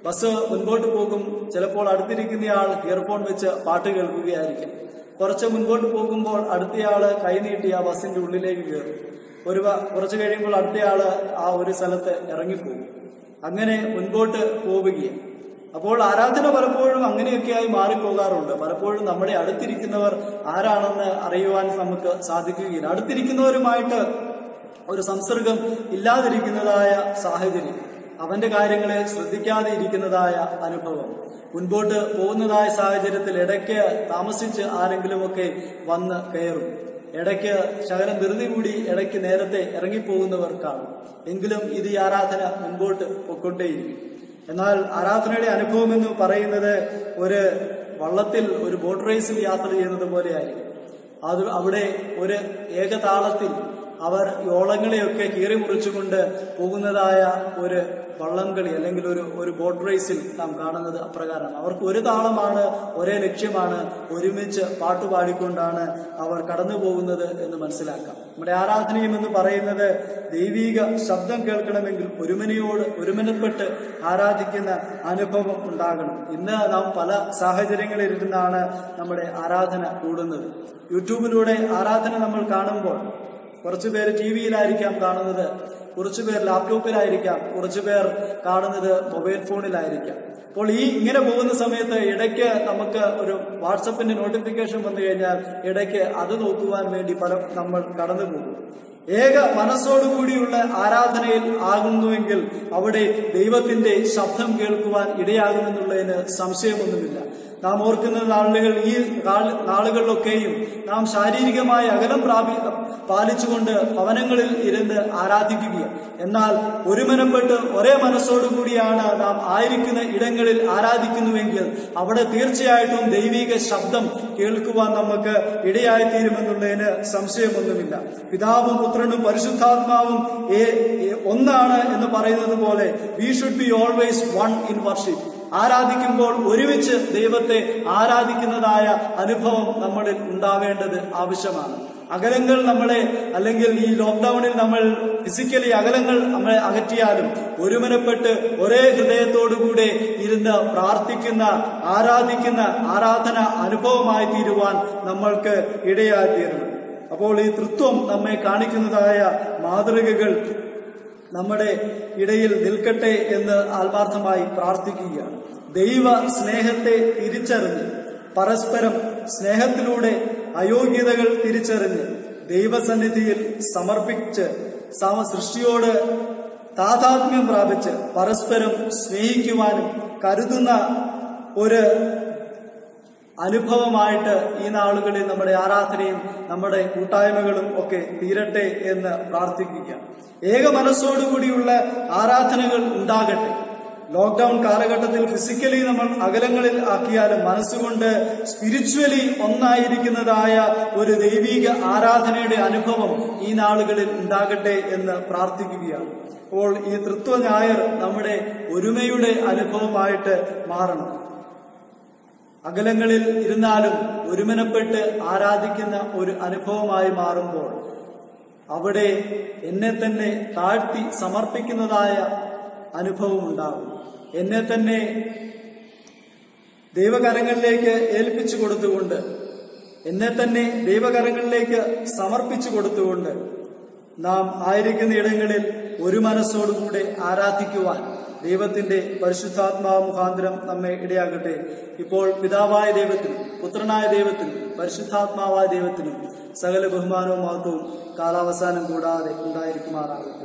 ബസ് മുൻപോട്ട് പോകും. ചിലപ്പോൾ അടുത്തിരിക്കുന്നയാൾ ഇയർഫോൺ വെച്ച് പാട്ട് കേൾക്കുകയായിരിക്കും. കുറച്ച് മുൻപോട്ട് പോകുമ്പോൾ അടുത്തയാള് കൈനീട്ടി ആ ബസ്സിന്റെ ഉള്ളിലേക്ക് കയറും. കുറച്ച് കഴിയുമ്പോൾ അടുത്തയാള് ആ ഒരു സ്ഥലത്ത് ഇറങ്ങിപ്പോകും. അങ്ങനെ മുൻപോട്ട് പോവുകയാണ്. അപ്പോൾ ആരാധന പലപ്പോഴും അങ്ങനെയൊക്കെയായി മാറിപ്പോകാറുണ്ട്. പലപ്പോഴും നമ്മുടെ അടുത്തിരിക്കുന്നവർ ആരാണെന്ന് അറിയുവാൻ നമുക്ക് സാധിക്കുകയില്ല. അടുത്തിരിക്കുന്നവരുമായിട്ട് ഒരു സംസർഗം ഇല്ലാതിരിക്കുന്നതായ സാഹചര്യം, അവന്റെ കാര്യങ്ങളെ ശ്രദ്ധിക്കാതെ ഇരിക്കുന്നതായ അനുഭവം, മുൻപോട്ട് പോകുന്നതായ സാഹചര്യത്തിൽ ഇടയ്ക്ക് താമസിച്ച് ആരെങ്കിലുമൊക്കെ വന്ന് കയറും. ഇടയ്ക്ക് ശകലം ധൃതി കൂടി ഇടയ്ക്ക് നേരത്തെ ഇറങ്ങിപ്പോകുന്നവർ കാണും. എങ്കിലും ഇത് ഈ ആരാധന മുൻപോട്ട് പൊക്കൊണ്ടേയിരിക്കും. എന്നാൽ ആരാധനയുടെ അനുഭവം എന്ന് പറയുന്നത് ഒരു വള്ളത്തിൽ ഒരു ബോട്ട് റേസിൽ യാത്ര ചെയ്യുന്നത് പോലെയായിരിക്കും. അത് അവിടെ ഒരു ഏകതാളത്തിൽ അവർ ഓളങ്ങളെയൊക്കെ കീറി മുറിച്ചുകൊണ്ട് പോകുന്നതായ ഒരു വള്ളംകളി അല്ലെങ്കിൽ ഒരു ബോട്ട് റേസിൽ നാം കാണുന്നത് അപ്രകാരമാണ്. അവർക്ക് ഒരു താളമാണ്, ഒരേ ലക്ഷ്യമാണ്, ഒരുമിച്ച് പാട്ടുപാടിക്കൊണ്ടാണ് അവർ കടന്നു പോകുന്നത് എന്ന് മനസ്സിലാക്കാം. നമ്മുടെ ആരാധനയും എന്ന് പറയുന്നത് ദൈവീക ശബ്ദം കേൾക്കണമെങ്കിൽ ഒരുമനപ്പെട്ട് ആരാധിക്കുന്ന അനുഭവം ഉണ്ടാകണം. ഇന്ന് നാം പല സാഹചര്യങ്ങളിലിരുന്നാണ് നമ്മുടെ ആരാധന കൂടുന്നത്. യൂട്യൂബിലൂടെ ആരാധന നമ്മൾ കാണുമ്പോൾ കുറച്ചുപേർ ടിവിയിലായിരിക്കാം കാണുന്നത്, കുറച്ചുപേർ ലാപ്ടോപ്പിലായിരിക്കാം, കുറച്ചുപേർ കാണുന്നത് മൊബൈൽ ഫോണിലായിരിക്കാം. അപ്പോൾ ഇങ്ങനെ പോകുന്ന സമയത്ത് ഇടയ്ക്ക് നമുക്ക് ഒരു വാട്സപ്പിന്റെ നോട്ടിഫിക്കേഷൻ വന്നു കഴിഞ്ഞാൽ ഇടയ്ക്ക് അത് നോക്കുവാൻ വേണ്ടി നമ്മൾ കടന്നു പോകും. ഏക മനസ്സോടുകൂടിയുള്ള ആരാധനയിൽ ആകുന്നുവെങ്കിൽ അവിടെ ദൈവത്തിന്റെ ശബ്ദം കേൾക്കുവാൻ ഇടയാകുമെന്നുള്ളതിന് സംശയമൊന്നുമില്ല. നാം ഓർക്കുന്ന ഈ നാളുകളിലൊക്കെയും നാം ശാരീരികമായ അകലം പാലിച്ചുകൊണ്ട് ഭവനങ്ങളിൽ ഇരുന്ന് ആരാധിക്കുകയാണ്. എന്നാൽ ഒരുമനപ്പെട്ട് ഒരേ മനസ്സോടുകൂടിയാണ് നാം ആയിരിക്കുന്ന ഇടങ്ങളിൽ ആരാധിക്കുന്നുവെങ്കിൽ അവിടെ തീർച്ചയായിട്ടും ദൈവിക ശബ്ദം കേൾക്കുവാൻ നമുക്ക് ഇടയായിത്തീരുമെന്നുള്ളതിന് സംശയമൊന്നുമില്ല. പിതാവും പുത്രനും പരിശുദ്ധാത്മാവും ഒന്നാണ് എന്ന് പറയുന്നത് പോലെ we should be always one in worship. ആരാധിക്കുമ്പോൾ ഒരുമിച്ച് ദൈവത്തെ ആരാധിക്കുന്നതായ അനുഭവം നമ്മളിൽ ഉണ്ടാവേണ്ടത് ആവശ്യമാണ്. അകലങ്ങൾ നമ്മളെ, അല്ലെങ്കിൽ ഈ ലോക്ക്ഡൌണിൽ നമ്മൾ ഫിസിക്കലി അകലങ്ങൾ നമ്മളെ അകറ്റിയാലും ഒരുമനപ്പെട്ട് ഒരേ ഹൃദയത്തോടുകൂടെ ഇരുന്ന് പ്രാർത്ഥിക്കുന്ന, ആരാധിക്കുന്ന ആരാധന അനുഭവമായി തീരുവാൻ നമ്മൾക്ക് ഇടയായിത്തീരണം. അപ്പോൾ ഈ തൃത്വം നമ്മെ കാണിക്കുന്നതായ മാതൃകകൾ നമ്മുടെ ഇടയിൽ നിൽക്കട്ടെ എന്ന് ആത്മാർത്ഥമായി പ്രാർത്ഥിക്കുകയാണ്. ദൈവ സ്നേഹത്തെ തിരിച്ചറിഞ്ഞ്, പരസ്പരം സ്നേഹത്തിലൂടെ അയോഗ്യതകൾ തിരിച്ചറിഞ്ഞ് ദൈവസന്നിധിയിൽ സമർപ്പിച്ച് സൃഷ്ടിയോട് താതാത്മ്യം പ്രാപിച്ച് പരസ്പരം സ്നേഹിക്കുവാനും കരുതുന്ന ഒരു അനുഭവമായിട്ട് ഈ നാളുകളിൽ നമ്മുടെ ആരാധനയും നമ്മുടെ കൂട്ടായ്മകളും ഒക്കെ തീരട്ടെ എന്ന് പ്രാർത്ഥിക്കുകയാണ്. ഏക മനസ്സോടുകൂടിയുള്ള ആരാധനകൾ ഉണ്ടാകട്ടെ. ലോക്ക്ഡൌൺ കാലഘട്ടത്തിൽ ഫിസിക്കലി നമ്മൾ അകലങ്ങളിൽ ആക്കിയാലും മനസ്സുകൊണ്ട് സ്പിരിച്വലി ഒന്നായിരിക്കുന്നതായ ഒരു ദൈവിക ആരാധനയുടെ അനുഭവം ഈ നാളുകളിൽ ഉണ്ടാകട്ടെ എന്ന് പ്രാർത്ഥിക്കുകയാണ്. അപ്പോൾ ഈ തൃത്വ ഞായർ നമ്മുടെ ഒരുമയുടെ അനുഭവമായിട്ട് മാറണം. അകലങ്ങളിൽ ഇരുന്നാലും ഒരുമനപ്പെട്ട് ആരാധിക്കുന്ന ഒരു അനുഭവമായി മാറുമ്പോൾ അവിടെ എന്നെ തന്നെ താഴ്ത്തി സമർപ്പിക്കുന്നതായ അനുഭവം ഉണ്ടാകും. എന്നെ തന്നെ ദൈവകരങ്ങളിലേക്ക് ഏൽപ്പിച്ചു കൊടുത്തുകൊണ്ട്, എന്നെ തന്നെ ദൈവകരങ്ങളിലേക്ക് സമർപ്പിച്ചു കൊടുത്തുകൊണ്ട് നാം ആയിരിക്കുന്ന ഇടങ്ങളിൽ ഒരു മനസ്സോടുകൂടെ ആരാധിക്കുവാൻ ദൈവത്തിന്റെ പരിശുദ്ധാത്മാവ് മുഖാന്തരം നമ്മെ ഇടയാകട്ടെ. ഇപ്പോൾ പിതാവായ ദൈവത്തിനും പുത്രനായ ദൈവത്തിനും പരിശുദ്ധാത്മാവായ ദൈവത്തിനും സകല ബഹുമാനവും മഹത്വവും കാലാവസാനം കൂടാതെ ഉണ്ടായിരിക്കുമാറാകട്ടെ.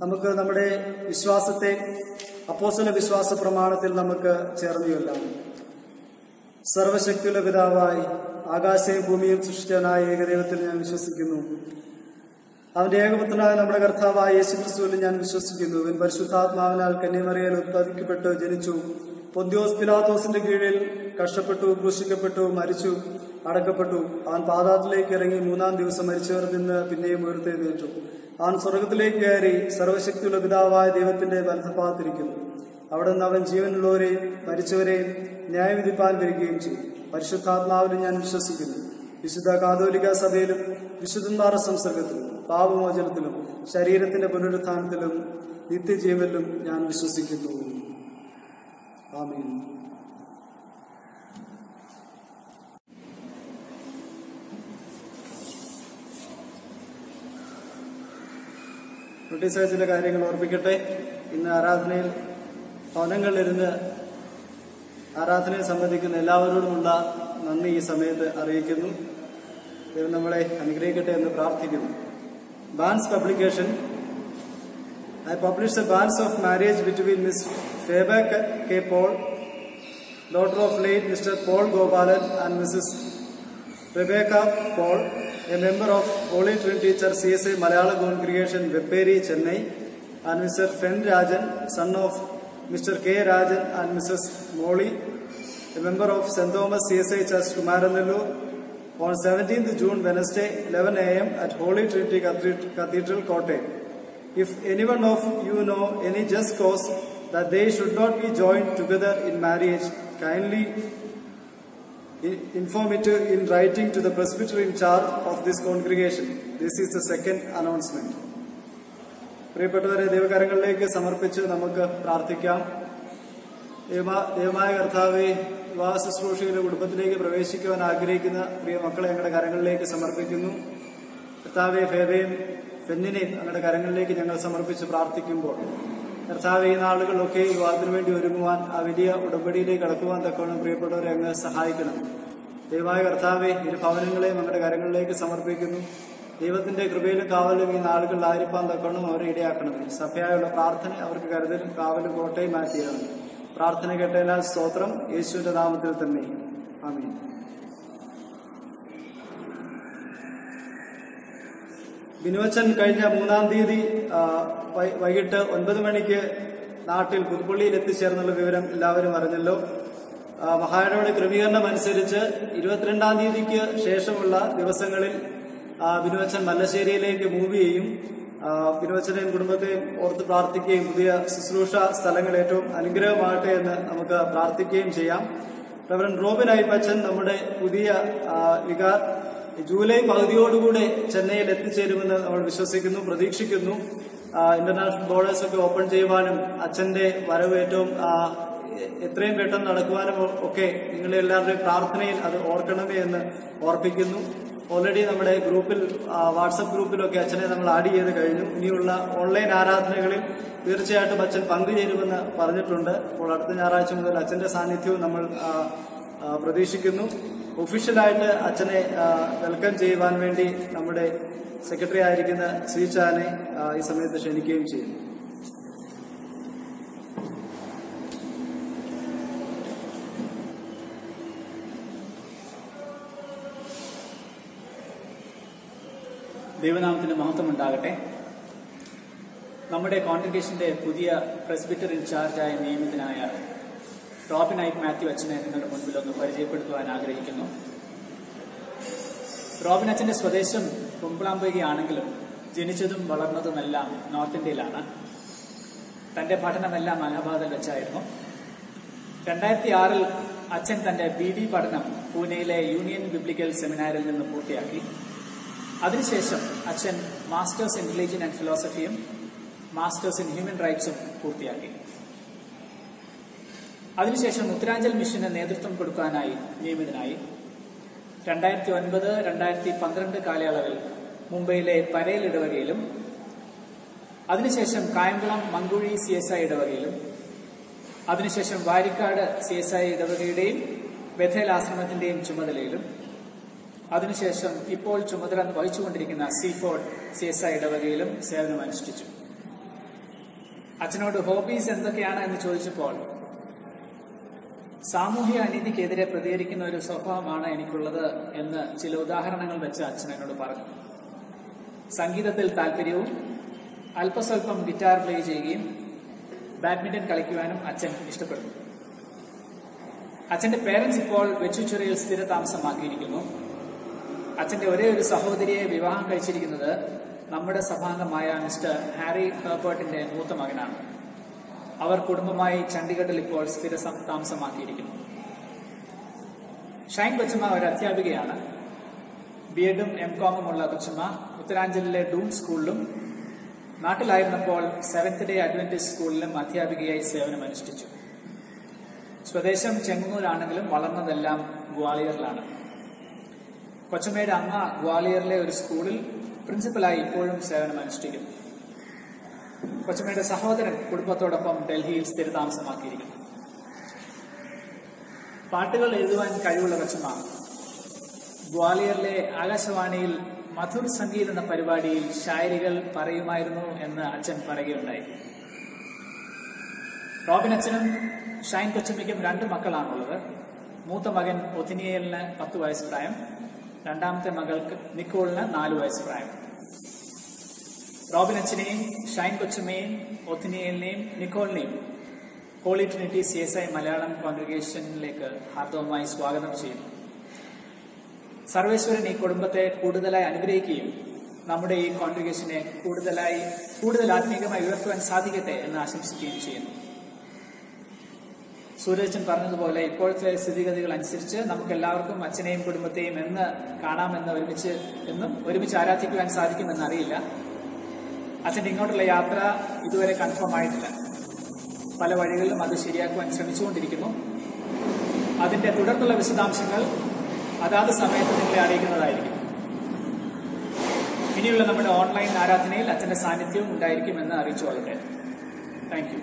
നമുക്ക് നമ്മുടെ വിശ്വാസത്തെ അപ്പോസ്തല വിശ്വാസ പ്രമാണത്തിൽ നമുക്ക് ചേർന്ന് ചൊല്ലാം. സർവശക്തിയുള്ള പിതാവായി ആകാശവും ഭൂമിയും സൃഷ്ടിച്ചവനായ ഏകദൈവത്തിൽ ഞാൻ വിശ്വസിക്കുന്നു. അവന്റെ ഏകപുത്രനായ നമ്മുടെ കർത്താവായ യേശുക്രിസ്തുവിൽ ഞാൻ വിശ്വസിക്കുന്നു. അവൻ പരിശുദ്ധാത്മാവിനാൽ കന്യമറിയയിൽ ഉത്പാദിക്കപ്പെട്ട് ജനിച്ചു. പൊന്തിയോസ് പിലാത്തോസിന്റെ കീഴിൽ കഷ്ടപ്പെട്ടു, ക്രൂശിക്കപ്പെട്ടു, മരിച്ചു, അടക്കപ്പെട്ടു. അവൻ പാതാളത്തിലേക്ക് ഇറങ്ങി 3-ാം ദിവസം മരിച്ചവർ നിന്ന് പിന്നെയും ഉയർത്തെഴുന്നേറ്റു. അവൻ സ്വർഗത്തിലേക്ക് കയറി സർവശക്തിയുള്ള പിതാവായ ദൈവത്തിന്റെ വലത്തുഭാഗത്തിരിക്കുന്നു. അവിടെ നിന്ന് അവൻ ജീവനുള്ളവരെയും മരിച്ചവരെയും ന്യായവിധിപ്പാൻ വരികയും ചെയ്യും. പരിശുദ്ധാത്മാവിലും ഞാൻ വിശ്വസിക്കുന്നു. വിശുദ്ധ കാതോലിക സഭയിലും വിശുദ്ധന്മാരുടെ സംസർഗത്തിലും പാപമോചനത്തിലും ശരീരത്തിന്റെ പുനരുത്ഥാനത്തിലും നിത്യജീവനിലും ഞാൻ വിശ്വസിക്കുന്നു. ആമേൻ. നോട്ടീസായ ചില കാര്യങ്ങൾ ഓർപ്പിക്കട്ടെ. ഇന്ന് ആരാധനയിൽ ഭവനങ്ങളിലിരുന്ന് ആരാധനയെ സംബന്ധിക്കുന്ന എല്ലാവരോടുമുള്ള നന്ദി ഈ സമയത്ത് അറിയിക്കുന്നു. ദൈവം നമ്മളെ അനുഗ്രഹിക്കട്ടെ എന്ന് പ്രാർത്ഥിക്കുന്നു. Bands publication. I published the banns of marriage between Miss Faber K. Paul, daughter of late Mr. Paul Gopalan, and Mrs. Rebecca Paul, a member of Holy Trinity Church CSI Malayalam Congregation, Vepperi, Chennai, and Mr. Fen Rajan, son of Mr. K. Rajan and Mrs. Molly, a member of St. Thomas CSI Church, Kumaranallur, on 17th June, Wednesday, 11 a.m. at Holy Trinity Cathedral, Kottayam. If anyone of you know any just cause that they should not be joined together in marriage, kindly inform it in writing to the presbyter in charge of this congregation. This is the second announcement. പ്രിയപ്പെട്ടവരെ, ദൈവകരങ്ങളിലേക്ക് സമർപ്പിച്ച് നമുക്ക് പ്രാർത്ഥിക്കാം. ദൈവമായ കർത്താവേ, വിവാഹ ശുശ്രൂഷയുടെ കുടുംബത്തിലേക്ക് പ്രവേശിക്കുവാൻ ആഗ്രഹിക്കുന്ന പ്രിയ മക്കളെ ഞങ്ങളുടെ കരങ്ങളിലേക്ക് സമർപ്പിക്കുന്നു. കർത്താവെ, ഫേബയും ഫെന്നിനെയും ഞങ്ങളുടെ കരങ്ങളിലേക്ക് ഞങ്ങൾ സമർപ്പിച്ച് പ്രാർത്ഥിക്കുമ്പോൾ കർത്താവെ, ഈ നാളുകളിലൊക്കെ വിവാഹത്തിന് വേണ്ടി ഒരുങ്ങുവാൻ, ആ വലിയ ഉടമ്പടിയിലേക്ക് കടക്കുവാൻ തക്കവണ്ണം പ്രിയപ്പെട്ടവരെ അങ്ങ് സഹായിക്കണം. ദൈവമായ കർത്താവെ, ഇരു ഭവനങ്ങളെയും ഞങ്ങളുടെ കരങ്ങളിലേക്ക് സമർപ്പിക്കുന്നു. ദൈവത്തിന്റെ കൃപയിലും കാവലും ഈ നാളുകളിലായിരിക്കാൻ തക്കവണ്ണം അവരെ ഇടയാക്കണമേ. സഭയായുള്ള പ്രാർത്ഥന അവർക്ക് കരുതലും കാവലും കോട്ടയും മാറ്റിയാണ്. പ്രാർത്ഥന കേട്ടതിനാൽ സ്തോത്രം. യേശുവിന്റെ നാമത്തിൽ തന്നെ ആമേൻ. ബിനുവച്ചൻ കഴിഞ്ഞ 3-ാം തീയതി വൈകിട്ട് 9 മണിക്ക് നാട്ടിൽ പുതുപ്പള്ളിയിൽ എത്തിച്ചേർന്നുള്ള വിവരം എല്ലാവരും അറിഞ്ഞല്ലോ. മഹായുടെ ക്രമീകരണം അനുസരിച്ച് 22-ാം തീയതിക്ക് ശേഷമുള്ള ദിവസങ്ങളിൽ ബിനുവച്ചൻ മല്ലശ്ശേരിയിലേക്ക് മൂവ് ചെയ്യും. ബിനോച്ചനെയും കുടുംബത്തെയും ഓർത്ത് പ്രാർത്ഥിക്കുകയും പുതിയ ശുശ്രൂഷ സ്ഥലങ്ങൾ ഏറ്റവും അനുഗ്രഹമാകട്ടെ എന്ന് നമുക്ക് പ്രാർത്ഥിക്കുകയും ചെയ്യാം. റവറൻ റോബിൻ അയ്യപ്പച്ചൻ നമ്മുടെ പുതിയ വികാർ ജൂലൈ പകുതിയോടുകൂടെ ചെന്നൈയിൽ എത്തിച്ചേരുമെന്ന് നമ്മൾ വിശ്വസിക്കുന്നു, പ്രതീക്ഷിക്കുന്നു. ഇന്റർനാഷണൽ ബോർഡേഴ്സ് ഒക്കെ ഓപ്പൺ ചെയ്യുവാനും അച്ഛന്റെ വരവ് ഏറ്റവും എത്രയും പെട്ടെന്ന് നടക്കുവാനും ഒക്കെ നിങ്ങളെ എല്ലാവരുടെയും പ്രാർത്ഥനയിൽ അത് ഓർക്കണമേ എന്ന് ഓർപ്പിക്കുന്നു. ഓൾറെഡി നമ്മുടെ ഗ്രൂപ്പിൽ വാട്സപ്പ് ഗ്രൂപ്പിലൊക്കെ അച്ഛനെ നമ്മൾ ആഡ് ചെയ്ത് കഴിഞ്ഞു. ഇനിയുള്ള ഓൺലൈൻ ആരാധനകളിൽ തീർച്ചയായിട്ടും അച്ഛൻ പങ്കുചേരുമെന്ന് പറഞ്ഞിട്ടുണ്ട്. അപ്പോൾ അടുത്ത ഞായറാഴ്ച മുതൽ അച്ഛന്റെ സാന്നിധ്യവും നമ്മൾ പ്രതീക്ഷിക്കുന്നു. ഒഫീഷ്യലായിട്ട് അച്ഛനെ വെൽക്കം ചെയ്യുവാൻ വേണ്ടി നമ്മുടെ സെക്രട്ടറി ആയിരിക്കുന്ന ശ്രീചാനെ ഈ സമയത്ത് ക്ഷണിക്കുകയും ചെയ്യുന്നു. ദൈവനാമത്തിന് മഹത്വം ഉണ്ടാകട്ടെ. നമ്മുടെ കോൺഗ്രിഗേഷന്റെ പുതിയ പ്രസ്ബിറ്റർ ഇൻചാർജായ നിയമിതനായ റോബിൻ ഐക്ക് മാത്യു അച്ഛനെ നിങ്ങളുടെ മുൻപിൽ ഒന്ന് പരിചയപ്പെടുത്തുവാൻ ആഗ്രഹിക്കുന്നു. റോബിൻ അച്ഛന്റെ സ്വദേശം കുമ്പളാമ്പുകയാണെങ്കിലും ജനിച്ചതും വളർന്നതുമെല്ലാം നോർത്ത് ഇന്ത്യയിലാണ്. തന്റെ പഠനമെല്ലാം അലഹാബാദിൽ വെച്ചായിരുന്നു. 2006 അച്ഛൻ തന്റെ BD പഠനം പൂനെയിലെ യൂണിയൻ ബിബ്ലിക്കൽ സെമിനാരിൽ നിന്ന് പൂർത്തിയാക്കി. അതിനുശേഷം അച്ഛൻ മാസ്റ്റേഴ്സ് ഇൻ റിലീജിയൻ ആൻഡ് ഫിലോസഫിയും മാസ്റ്റേഴ്സ് ഇൻ ഹ്യൂമൻ റൈറ്റ്സും പൂർത്തിയാക്കി. അതിനുശേഷം ഉത്തരാഞ്ചൽ മിഷന് നേതൃത്വം കൊടുക്കാനായി നിയമിതനായി. 2009-2012 കാലയളവിൽ മുംബൈയിലെ പരേൽ ഇടവകയിലും അതിനുശേഷം കായംകുളം മങ്കുഴി CSI ഇടവകയിലും അതിനുശേഷം വാരിക്കാട് CSI ഇടവകയുടെയും ബഥേൽ ആശ്രമത്തിന്റെയും ചുമതലയിലും അതിനുശേഷം ഇപ്പോൾ ചുമതല വഹിച്ചുകൊണ്ടിരിക്കുന്ന സീഫോർഡ് CSI ഇടവകയിലും സേവനമനുഷ്ഠിച്ചു. അച്ഛനോട് ഹോബീസ് എന്തൊക്കെയാണ് എന്ന് ചോദിച്ചപ്പോൾ സാമൂഹ്യ അനീതിക്കെതിരെ പ്രതികരിക്കുന്ന ഒരു സ്വഭാവമാണ് എനിക്കുള്ളത് എന്ന് ചില ഉദാഹരണങ്ങൾ വെച്ച് അച്ഛൻ എന്നോട് പറഞ്ഞു. സംഗീതത്തിൽ താല്പര്യവും അല്പസ്വല്പം ഗിറ്റാർ പ്ലേ ചെയ്യുകയും ബാഡ്മിന്റൺ കളിക്കുവാനും അച്ഛൻ ഇഷ്ടപ്പെടുന്നു. അച്ഛന്റെ പേരൻസ് ഇപ്പോൾ വെച്ചുച്ചിറയിൽ സ്ഥിര താമസമാക്കിയിരിക്കുന്നു. അച്ഛന്റെ ഒരേ ഒരു സഹോദരിയെ വിവാഹം കഴിച്ചിരിക്കുന്നത് നമ്മുടെ സഭാംഗമായ മിസ്റ്റർ ഹാരി ഹെർബർട്ടിന്റെ മൂത്ത മകനാണ്. അവർ കുടുംബമായി ചണ്ഡീഗഡിൽ ഇപ്പോൾ സ്ഥിര താമസമാക്കിയിരിക്കുന്നു. ഷൈൻ കൊച്ചമ്മ ഒരു അധ്യാപികയാണ്. BEdും MCOMും ഉള്ള കൊച്ചമ്മ ഉത്തരാഞ്ചലിലെ ഡൂൺ സ്കൂളിലും നാട്ടിലായിരുന്നപ്പോൾ സെവൻത് ഡേ അഡ്വന്റിസ്റ്റ് സ്കൂളിലും അധ്യാപികയായി സേവനമനുഷ്ഠിച്ചു. സ്വദേശം ചെങ്ങന്നൂരാണെങ്കിലും വളർന്നതെല്ലാം ഗ്വാളിയറിലാണ്. കൊച്ചമ്മയുടെ അമ്മ ഗ്വാളിയറിലെ ഒരു സ്കൂളിൽ പ്രിൻസിപ്പലായി ഇപ്പോഴും സേവനമനുഷ്ഠിക്കുന്നു. കൊച്ചമ്മയുടെ സഹോദരൻ കുടുംബത്തോടൊപ്പം ഡൽഹിയിൽ സ്ഥിരതാമസമാക്കിയിരിക്കുന്നു. പാട്ടുകൾ എഴുതുവാൻ കഴിവുള്ള കൊച്ചമ്മ ഗ്വാളിയറിലെ ആകാശവാണിയിൽ മധുർ സംഗീത് എന്ന പരിപാടിയിൽ ശായരികൾ പറയുമായിരുന്നു എന്ന് അച്ഛൻ പറയുകയുണ്ടായി. റോബിൻ അച്ഛനും ഷൈൻ കൊച്ചമ്മയ്ക്കും 2 മക്കളാണുള്ളത്. മൂത്ത മകൻ ഒത്തിനിയേലിന് 10 വയസ്സ് പ്രായം, രണ്ടാമത്തെ മകൾക്ക് നിക്കോളിന് 4 വയസ്സ് പ്രായം. റോബിൻ അച്ഛനെയും ഷൈൻ കൊച്ചമ്മയെയും ഒത്തിനിയേലിനെയും നിക്കോളിനെയും ഹോളി ട്രിനിറ്റി CSI മലയാളം കോൺഗ്രിഗേഷനിലേക്ക് ഹാർദവമായി സ്വാഗതം ചെയ്യുന്നു. സർവേശ്വരൻ ഈ കുടുംബത്തെ കൂടുതലായി അനുഗ്രഹിക്കുകയും നമ്മുടെ ഈ കോൺഗ്രിഗേഷനെ കൂടുതൽ ആത്മീയമായി ഉയർത്തുവാൻ സാധിക്കട്ടെ എന്ന് ആശംസിക്കുകയും ചെയ്യുന്നു. സൂരജൻ പറഞ്ഞതുപോലെ ഇപ്പോഴത്തെ സ്ഥിതിഗതികൾ അനുസരിച്ച് നമുക്ക് എല്ലാവർക്കും അച്ഛനെയും കുടുംബത്തെയും എന്ന് കാണാമെന്ന് ഒരുമിച്ച് ആരാധിക്കുവാൻ സാധിക്കുമെന്ന് അറിയില്ല. അച്ഛൻ്റെ ഇങ്ങോട്ടുള്ള യാത്ര ഇതുവരെ കൺഫേം ആയിട്ടില്ല. പല വഴികളിലും അത് ശരിയാക്കുവാൻ ശ്രമിച്ചുകൊണ്ടിരിക്കുന്നു. അതിന്റെ തുടർന്നുള്ള വിശദാംശങ്ങൾ അതാത് സമയത്ത് നിങ്ങളെ അറിയിക്കുന്നതായിരിക്കും. ഇനിയുള്ള നമ്മുടെ ഓൺലൈൻ ആരാധനയിൽ അച്ഛന്റെ സാന്നിധ്യവും ഉണ്ടായിരിക്കുമെന്ന് അറിയിച്ചുകൊള്ളട്ടെ. Thank you.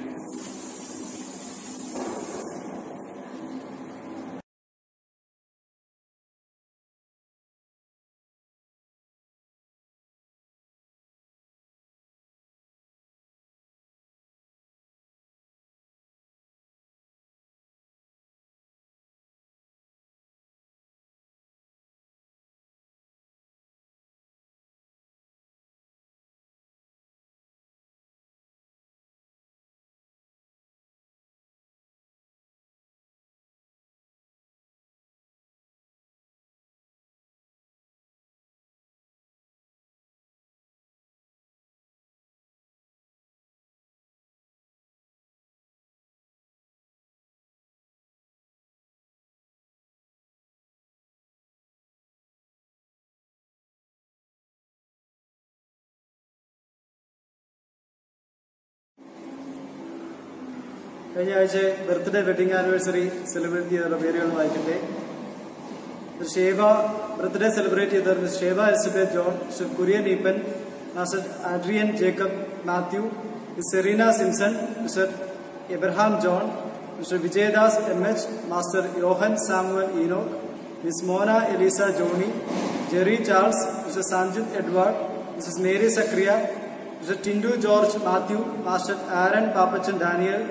കഴിഞ്ഞ ആഴ്ച ബർത്ത്ഡേ വെഡിങ് ആനിവേഴ്സറി സെലിബ്രേറ്റ് ചെയ്ത പേരുകൾ വായിക്കട്ടെ. ഷേബ ബർത്ത്ഡേ സെലിബ്രേറ്റ് ചെയ്തവർ Miss Sheba Elizabeth John, Mister Kurian Eapen, Master Adrian Jacob Mathew, Miss Serena Simpson, Mister Abraham John, Mister Vijayadas M H, Master Yohan Samuel Enoch, Miss Mona Elisa Johny, Jerry Charles, Mister Sanjith Edward, Mrs Mary Zacharia, Mister Tindu George Mathew, Master Aaron Pappachan Daniel,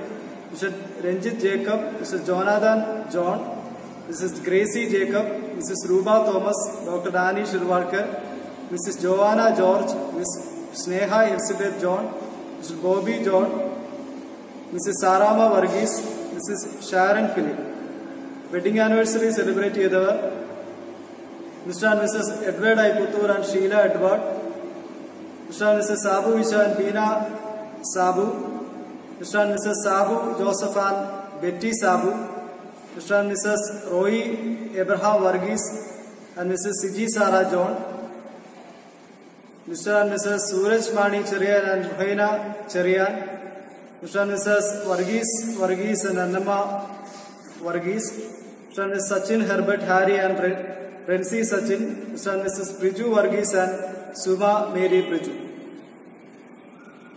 Mister Ranjith Jacob, Mister Jonathan John, Mrs Gracy Jacob, Mrs Ruba Thomas, doctor Dani Shirwalkar, Mrs Joanna George, miss Sneha Elizabeth John, Mister Bobby John, Mrs Sarama Varghese, Mrs Sharon Philip. Wedding anniversary celebrate ചെയ്തവർ Mister and Mrs Edward I Puthur and Sheela Edward, Mister and Mrs Sabu Visha and Beena Sabu, Mister and Mrs Sabu Joseph and Betty Sabu, Mister and Mrs Roy Abraham Varghese and Mrs Siji Sara John, Mister and Mrs Sooraj Mani Cherian and Ruhaina Cherian, Mister and Mrs Varghese and Annamma Varghese, mister and miss Sachin Herbert Harry and Rency Sachin, mister and missus Priju Varghese and Suma Mary Priju.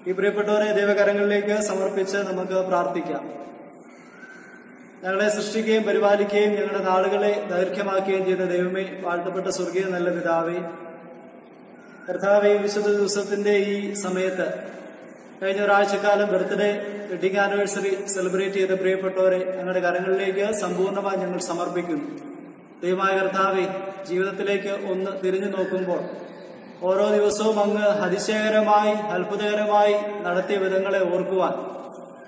ഈ പ്രിയപ്പെട്ടവരെ ദൈവകരങ്ങളിലേക്ക് സമർപ്പിച്ച് നമുക്ക് പ്രാർത്ഥിക്കാം. ഞങ്ങളെ സൃഷ്ടിക്കുകയും പരിപാലിക്കുകയും ഞങ്ങളുടെ നാളുകളെ ദൈർഘ്യമാക്കുകയും ചെയ്ത ദൈവമേ, വാഴ്ത്തപ്പെട്ട സ്വർഗീയ നല്ല പിതാവേ, കർത്താവേ, വിശുദ്ധ ദിവസത്തിന്റെ ഈ സമയത്ത് കഴിഞ്ഞ ഒരാഴ്ചക്കാലം ബർത്ത്ഡേ വെഡിങ് ആനിവേഴ്സറി സെലിബ്രേറ്റ് ചെയ്ത പ്രിയപ്പെട്ടവരെ ഞങ്ങളുടെ കരങ്ങളിലേക്ക് സമ്പൂർണ്ണമായി ഞങ്ങൾ സമർപ്പിക്കുന്നു. ദൈവമായ കർത്താവേ, ജീവിതത്തിലേക്ക് ഒന്ന് തിരിഞ്ഞു നോക്കുമ്പോൾ ഓരോ ദിവസവും അങ്ങ് അതിശയകരമായി അത്ഭുതകരമായി നടത്തിയ വിധങ്ങളെ ഓർക്കുവാൻ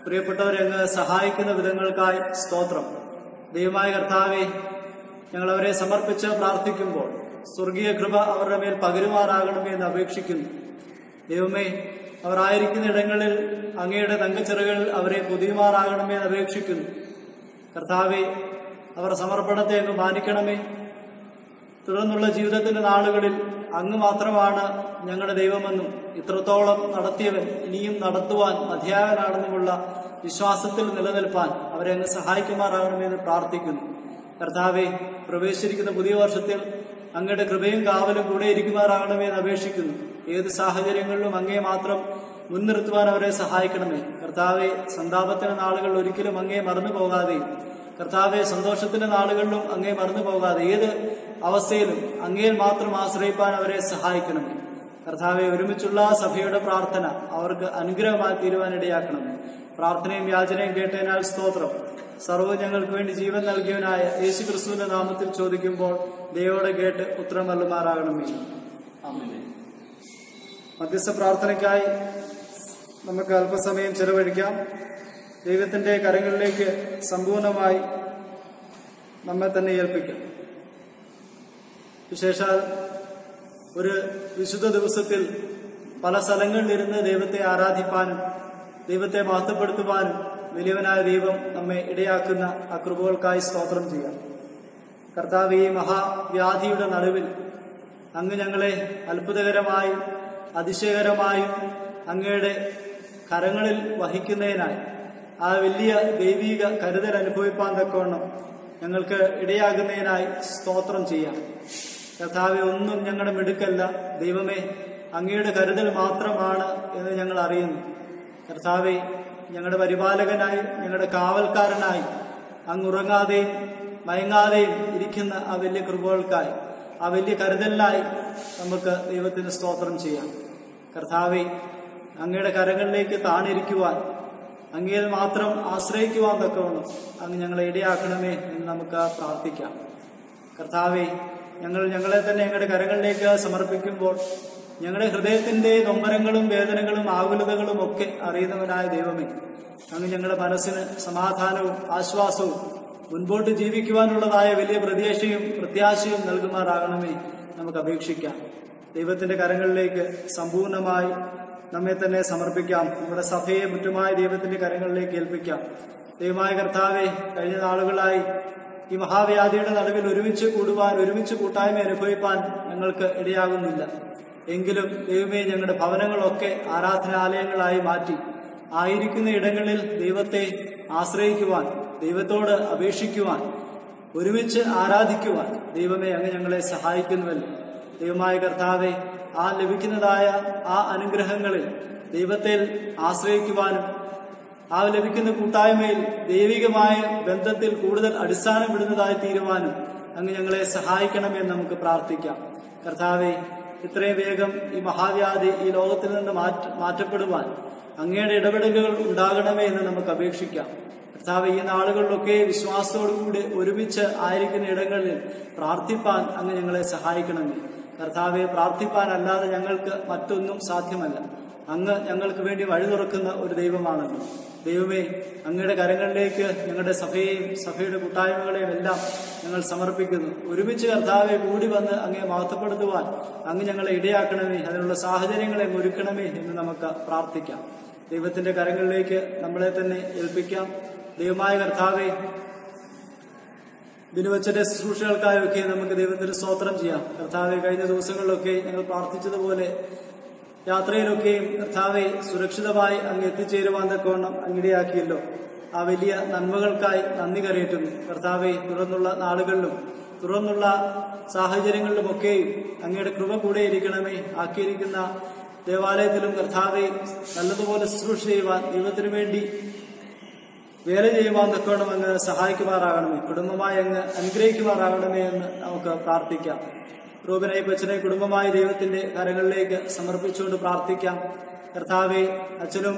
പ്രിയപ്പെട്ടവരെ അങ്ങ് സഹായിക്കുന്ന വിധങ്ങൾക്കായി സ്തോത്രം. ദൈവമായ കർത്താവെ, ഞങ്ങൾ അവരെ സമർപ്പിച്ച് പ്രാർത്ഥിക്കുമ്പോൾ സ്വർഗീയ കൃപ അവരുടെ മേൽ പകരുമാറാകണമേ എന്ന് അപേക്ഷിക്കുന്നു. ദൈവമേ, അവർ ആയിരിക്കുന്ന ഇടങ്ങളിൽ അങ്ങയുടെ തങ്കച്ചിറകളിൽ അവരെ പൊതിയുമാറാകണമേ എന്ന് അപേക്ഷിക്കുന്നു. കർത്താവെ, അവർ സമർപ്പണത്തെ അങ്ങ് മാനിക്കണമേ. തുടർന്നുള്ള ജീവിതത്തിന്റെ നാളുകളിൽ അങ്ങ് മാത്രമാണ് ഞങ്ങളുടെ ദൈവമെന്നും ഇത്രത്തോളം നടത്തിയവൻ ഇനിയും നടത്തുവാൻ മതിയായവനാണെന്നുമുള്ള വിശ്വാസത്തിൽ നിലനിൽപ്പാൻ അവരെ അങ്ങ് സഹായിക്കുമാറാകണമെന്ന് പ്രാർത്ഥിക്കുന്നു. കർത്താവെ, പ്രവേശിച്ചിരിക്കുന്ന പുതിയ വർഷത്തിൽ അങ്ങയുടെ കൃപയും കാവലും കൂടെ ഇരിക്കുമാറാകണമെന്ന് അപേക്ഷിക്കുന്നു. ഏത് സാഹചര്യങ്ങളിലും അങ്ങയെ മാത്രം മുൻനിർത്തുവാൻ അവരെ സഹായിക്കണമേ. കർത്താവെ, സന്താപത്തിന്റെ നാളുകൾ ഒരിക്കലും അങ്ങയെ മറന്നു പോകാതെയും കർത്താവെ, സന്തോഷത്തിന്റെ നാളുകളിലും അങ്ങയെ മറന്നു പോകാതെ ഏത് അവസ്ഥയിലും അങ്ങയിൽ മാത്രം ആശ്രയിപ്പാൻ അവരെ സഹായിക്കണമേ. കർത്താവെ, ഒരുമിച്ചുള്ള സഭയുടെ പ്രാർത്ഥന അവർക്ക് അനുഗ്രഹമായി തീരുവാനിടയാക്കണമേ. പ്രാർത്ഥനയും യാചനയും കേട്ടതിനാൽ സ്തോത്രം. സർവ്വം ഞങ്ങൾക്ക് വേണ്ടി ജീവൻ നൽകിയവനായ യേശു ക്രിസ്തുവിന്റെ നാമത്തിൽ ചോദിക്കുമ്പോൾ ദൈവോടെ കേട്ട് ഉത്തരം നൽകുമാറാകണമേ. ആമേൻ. മധ്യസ്ഥ പ്രാർത്ഥനയ്ക്കായി നമുക്ക് അല്പസമയം ചെലവഴിക്കാം. ദൈവത്തിന്റെ കരങ്ങളിലേക്ക് സമ്പൂർണമായി നമ്മെ തന്നെ ഏൽപ്പിക്കാം. വിശേഷാൽ ഒരു വിശുദ്ധ ദിവസത്തിൽ പല സ്ഥലങ്ങളിലിരുന്ന് ദൈവത്തെ ആരാധിപ്പാനും ദൈവത്തെ മഹത്വപ്പെടുത്തുവാനും വലിയവനായ ദൈവം നമ്മെ ഇടയാക്കുന്ന ആ കൃപകൾക്കായി സ്തോത്രം ചെയ്യാം. കർത്താവ്, ഈ മഹാവ്യാധിയുടെ നടുവിൽ അങ്ങ് ഞങ്ങളെ അത്ഭുതകരമായും അതിശയകരമായും അങ്ങയുടെ കരങ്ങളിൽ വഹിക്കുന്നതിനായി ആ വലിയ ദൈവീക കരുതൽ അനുഭവിപ്പാൻ തക്കവണ്ണം ഞങ്ങൾക്ക് ഇടയാകുന്നതിനായി സ്തോത്രം ചെയ്യാം. കർത്താവെ, ഒന്നും ഞങ്ങളുടെ മിടുക്കല്ല ദൈവമേ, അങ്ങയുടെ കരുതൽ മാത്രമാണ് എന്ന് ഞങ്ങൾ അറിയുന്നു. കർത്താവെ, ഞങ്ങളുടെ പരിപാലകനായി ഞങ്ങളുടെ കാവൽക്കാരനായി അങ്ങ് ഉറങ്ങാതെയും മയങ്ങാതെയും ഇരിക്കുന്ന ആ വലിയ കൃപകൾക്കായി ആ വലിയ കരുതലിനായി നമുക്ക് ദൈവത്തിന് സ്തോത്രം ചെയ്യാം. കർത്താവെ, അങ്ങയുടെ കരങ്ങളിലേക്ക് താണിരിക്കുവാൻ അങ്ങയിൽ മാത്രം ആശ്രയിക്കുവാൻ തക്കവണ്ണം അങ്ങ് ഞങ്ങളെ ഇടയാക്കണമേ എന്ന് നമുക്ക് പ്രാർത്ഥിക്കാം. കർത്താവെ, ഞങ്ങളെ തന്നെ ഞങ്ങളുടെ കരങ്ങളിലേക്ക് സമർപ്പിക്കുമ്പോൾ ഞങ്ങളുടെ ഹൃദയത്തിന്റെ നൊമ്പരങ്ങളും വേദനകളും ആകുലതകളും ഒക്കെ അറിയുന്നവനായ ദൈവമേ, അങ്ങ് ഞങ്ങളുടെ മനസ്സിന് സമാധാനവും ആശ്വാസവും മുൻപോട്ട് ജീവിക്കുവാനുള്ളതായ വലിയ പ്രത്യാശയും നൽകുമാറാകണമേ നമുക്ക് അപേക്ഷിക്കാം. ദൈവത്തിന്റെ കരങ്ങളിലേക്ക് സമ്പൂർണമായി നമ്മെ തന്നെ സമർപ്പിക്കാം. നമ്മുടെ സഭയെ മുറ്റുമായ ദൈവത്തിന്റെ കരങ്ങളിലേക്ക് ഏൽപ്പിക്കാം. ദൈവമായ കർത്താവെ, കഴിഞ്ഞ നാളുകളായി ഈ മഹാവ്യാധിയുടെ നടുവിൽ ഒരുമിച്ച് കൂടുവാൻ, ഒരുമിച്ച് കൂട്ടായ്മ അനുഭവിപ്പാൻ ഞങ്ങൾക്ക് ഇടയാകുന്നില്ല. എങ്കിലും ദൈവമേ, ഞങ്ങളുടെ ഭവനങ്ങളൊക്കെ ആരാധനാലയങ്ങളായി മാറ്റി ആയിരിക്കുന്ന ഇടങ്ങളിൽ ദൈവത്തെ ആശ്രയിക്കുവാൻ, ദൈവത്തോട് അപേക്ഷിക്കുവാൻ, ഒരുമിച്ച് ആരാധിക്കുവാൻ ദൈവമേ അങ്ങ് ഞങ്ങളെ സഹായിക്കുന്നുവല്ലോ. ദൈവമായ കർത്താവെ, ആ ലഭിക്കുന്നതായ ആ അനുഗ്രഹങ്ങളിൽ ദൈവത്തിൽ ആശ്രയിക്കുവാനും ആ ലഭിക്കുന്ന കൂട്ടായ്മയിൽ ദൈവികമായ ബന്ധത്തിൽ കൂടുതൽ അടിസ്ഥാനപ്പെടുന്നതായി തീരുവാനും അങ്ങ് ഞങ്ങളെ സഹായിക്കണമെന്ന് നമുക്ക് പ്രാർത്ഥിക്കാം. കർത്താവെ, ഇത്രയും വേഗം ഈ മഹാവ്യാധി ഈ ലോകത്തിൽ നിന്ന് മാറ്റപ്പെടുവാൻ അങ്ങയുടെ ഇടപെടലുകൾ ഉണ്ടാകണമേ എന്ന് നമുക്ക് അപേക്ഷിക്കാം. കർത്താവെ, ഈ നാളുകളിലൊക്കെ വിശ്വാസത്തോടുകൂടി ഒരുമിച്ച് ആയിരിക്കുന്ന ഇടങ്ങളിൽ പ്രാർത്ഥിപ്പാൻ അങ്ങ് ഞങ്ങളെ സഹായിക്കണമേ. കർത്താവെ, പ്രാർത്ഥിപ്പാനല്ലാതെ ഞങ്ങൾക്ക് മറ്റൊന്നും സാധ്യമല്ല. അങ്ങ് ഞങ്ങൾക്ക് വേണ്ടി വഴി തുറക്കുന്ന ഒരു ദൈവമാണല്ലോ. ദൈവമേ, അങ്ങയുടെ കരങ്ങളിലേക്ക് ഞങ്ങളുടെ സഭയെയും സഭയുടെ കൂട്ടായ്മകളെയും എല്ലാം ഞങ്ങൾ സമർപ്പിക്കുന്നു. ഒരുമിച്ച് കർത്താവെ കൂടി വന്ന് അങ്ങേ മഹത്വപ്പെടുത്തുവാൻ അങ്ങ് ഞങ്ങളെ ഇടയാക്കണമേ, അതിനുള്ള സാഹചര്യങ്ങളെ ഒരുക്കണമേ എന്ന് നമുക്ക് പ്രാർത്ഥിക്കാം. ദൈവത്തിന്റെ കരങ്ങളിലേക്ക് നമ്മളെ തന്നെ ഏൽപ്പിക്കാം. ദൈവമായ കർത്താവെ, ദിനവച്ചന്റെ ശുശ്രൂഷകൾക്കായൊക്കെ നമുക്ക് ദൈവത്തിന് സ്തോത്രം ചെയ്യാം. കർത്താവെ, കഴിഞ്ഞ ദിവസങ്ങളിലൊക്കെ ഞങ്ങൾ പ്രാർത്ഥിച്ചതുപോലെ യാത്രയിലൊക്കെയും കർത്താവെ സുരക്ഷിതമായി അങ്ങ് എത്തിച്ചേരുവാൻ തക്കവണ്ണം അങ്ങിടയാക്കിയല്ലോ. ആ വലിയ നന്മകൾക്കായി നന്ദി കരയറ്റുന്നു. കർത്താവെ, തുടർന്നുള്ള നാളുകളിലും തുടർന്നുള്ള സാഹചര്യങ്ങളിലുമൊക്കെയും അങ്ങയുടെ കൃപ കൂടെ ഇരിക്കണമേ. ആക്കിയിരിക്കുന്ന ദേവാലയത്തിലും കർത്താവെ നല്ലതുപോലെ ശുശ്രൂഷ ചെയ്യുവാൻ, ദൈവത്തിനു വേണ്ടി വേല ചെയ്യുവാൻ തക്കവണ്ണം അങ്ങ് സഹായിക്കുമാറാകണമേ. കുടുംബമായി അങ്ങ് അനുഗ്രഹിക്കുമാറാകണമേ എന്ന് നമുക്ക് പ്രാർത്ഥിക്കാം. റൂബനെ കൊച്ചനെ കുടുംബമായി ദൈവത്തിന്റെ കരങ്ങളിലേക്ക് സമർപ്പിച്ചുകൊണ്ട് പ്രാർത്ഥിക്കാം. കർത്താവെ, അച്ഛനും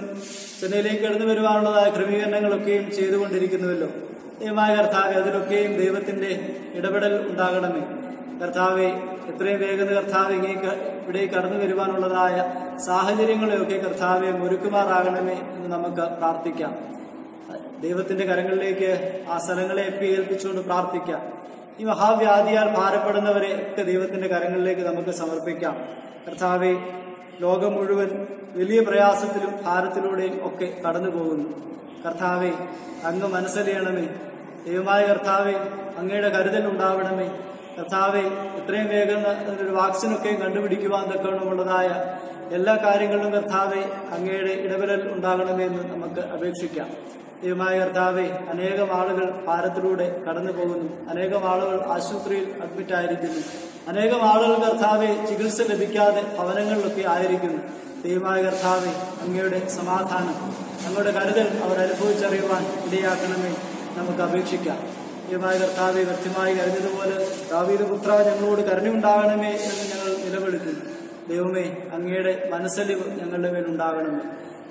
ചെന്നൈയിലേക്ക് കടന്നു വരുവാനുള്ളതായ ക്രമീകരണങ്ങളൊക്കെയും ചെയ്തുകൊണ്ടിരിക്കുന്നുവല്ലോ. ദൈവമായ കർത്താവെ, അതിലൊക്കെയും ദൈവത്തിന്റെ ഇടപെടൽ ഉണ്ടാകണമേ. കർത്താവെ, എത്രയും വേഗം കർത്താവ് ഇവിടേക്ക് കടന്നു വരുവാനുള്ളതായ സാഹചര്യങ്ങളെയൊക്കെ കർത്താവെ ഒരുക്കുമാറാകണമേ എന്ന് നമുക്ക് പ്രാർത്ഥിക്കാം. ദൈവത്തിന്റെ കരങ്ങളിലേക്ക് ആ സ്ഥലങ്ങളെയൊക്കെ ഏൽപ്പിച്ചുകൊണ്ട് പ്രാർത്ഥിക്കാം. ഈ മഹാവ്യാധിയാൽ ഭാരപ്പെടുന്നവരെ ഒക്കെ ദൈവത്തിന്റെ കരങ്ങളിലേക്ക് നമുക്ക് സമർപ്പിക്കാം. കർത്താവെ, ലോകം മുഴുവൻ വലിയ പ്രയാസത്തിലും ഭാരത്തിലൂടെയും ഒക്കെ കടന്നു പോകുന്നു. കർത്താവെ, അങ്ങ് മനസ്സറിയണമേ. ദൈവമായ കർത്താവെ, അങ്ങയുടെ കരുതൽ ഉണ്ടാവണമേ. കർത്താവെ, എത്രയും വേഗം ഒരു വാക്സിനൊക്കെ കണ്ടുപിടിക്കുവാൻ തക്കവണ്ണമുള്ളതായ എല്ലാ കാര്യങ്ങളിലും കർത്താവെ അങ്ങയുടെ ഇടപെടൽ ഉണ്ടാകണമെന്ന് നമുക്ക് അപേക്ഷിക്കാം. ദൈവമായ കർത്താവെ, അനേകം ആളുകൾ ഭാരത്തിലൂടെ കടന്നു പോകുന്നു. അനേകം ആളുകൾ ആശുപത്രിയിൽ അഡ്മിറ്റായിരിക്കുന്നു. അനേകം ആളുകൾ കർത്താവെ ചികിത്സ ലഭിക്കാതെ ഭവനങ്ങളിലൊക്കെ ആയിരിക്കുന്നു. ദൈവമായ കർത്താവെ, അങ്ങയുടെ സമാധാനം, അങ്ങയുടെ കരുതൽ അവർ അനുഭവിച്ചറിയുവാൻ ഇടയാക്കണമേ നമുക്ക് അപേക്ഷിക്കാം. ദൈവമായ കർത്താവെ, വ്യക്തമായി കരുതിയതുപോലെ ദാവീദ് പുത്ര, ഞങ്ങളോട് കരുണയുണ്ടാകണമേ എന്ന് ഞങ്ങൾ നിലവിളിക്കുന്നു. ദൈവമേ, അങ്ങയുടെ മനസ്സലിവ് ഞങ്ങളുടെ മേലുണ്ടാകണമേ.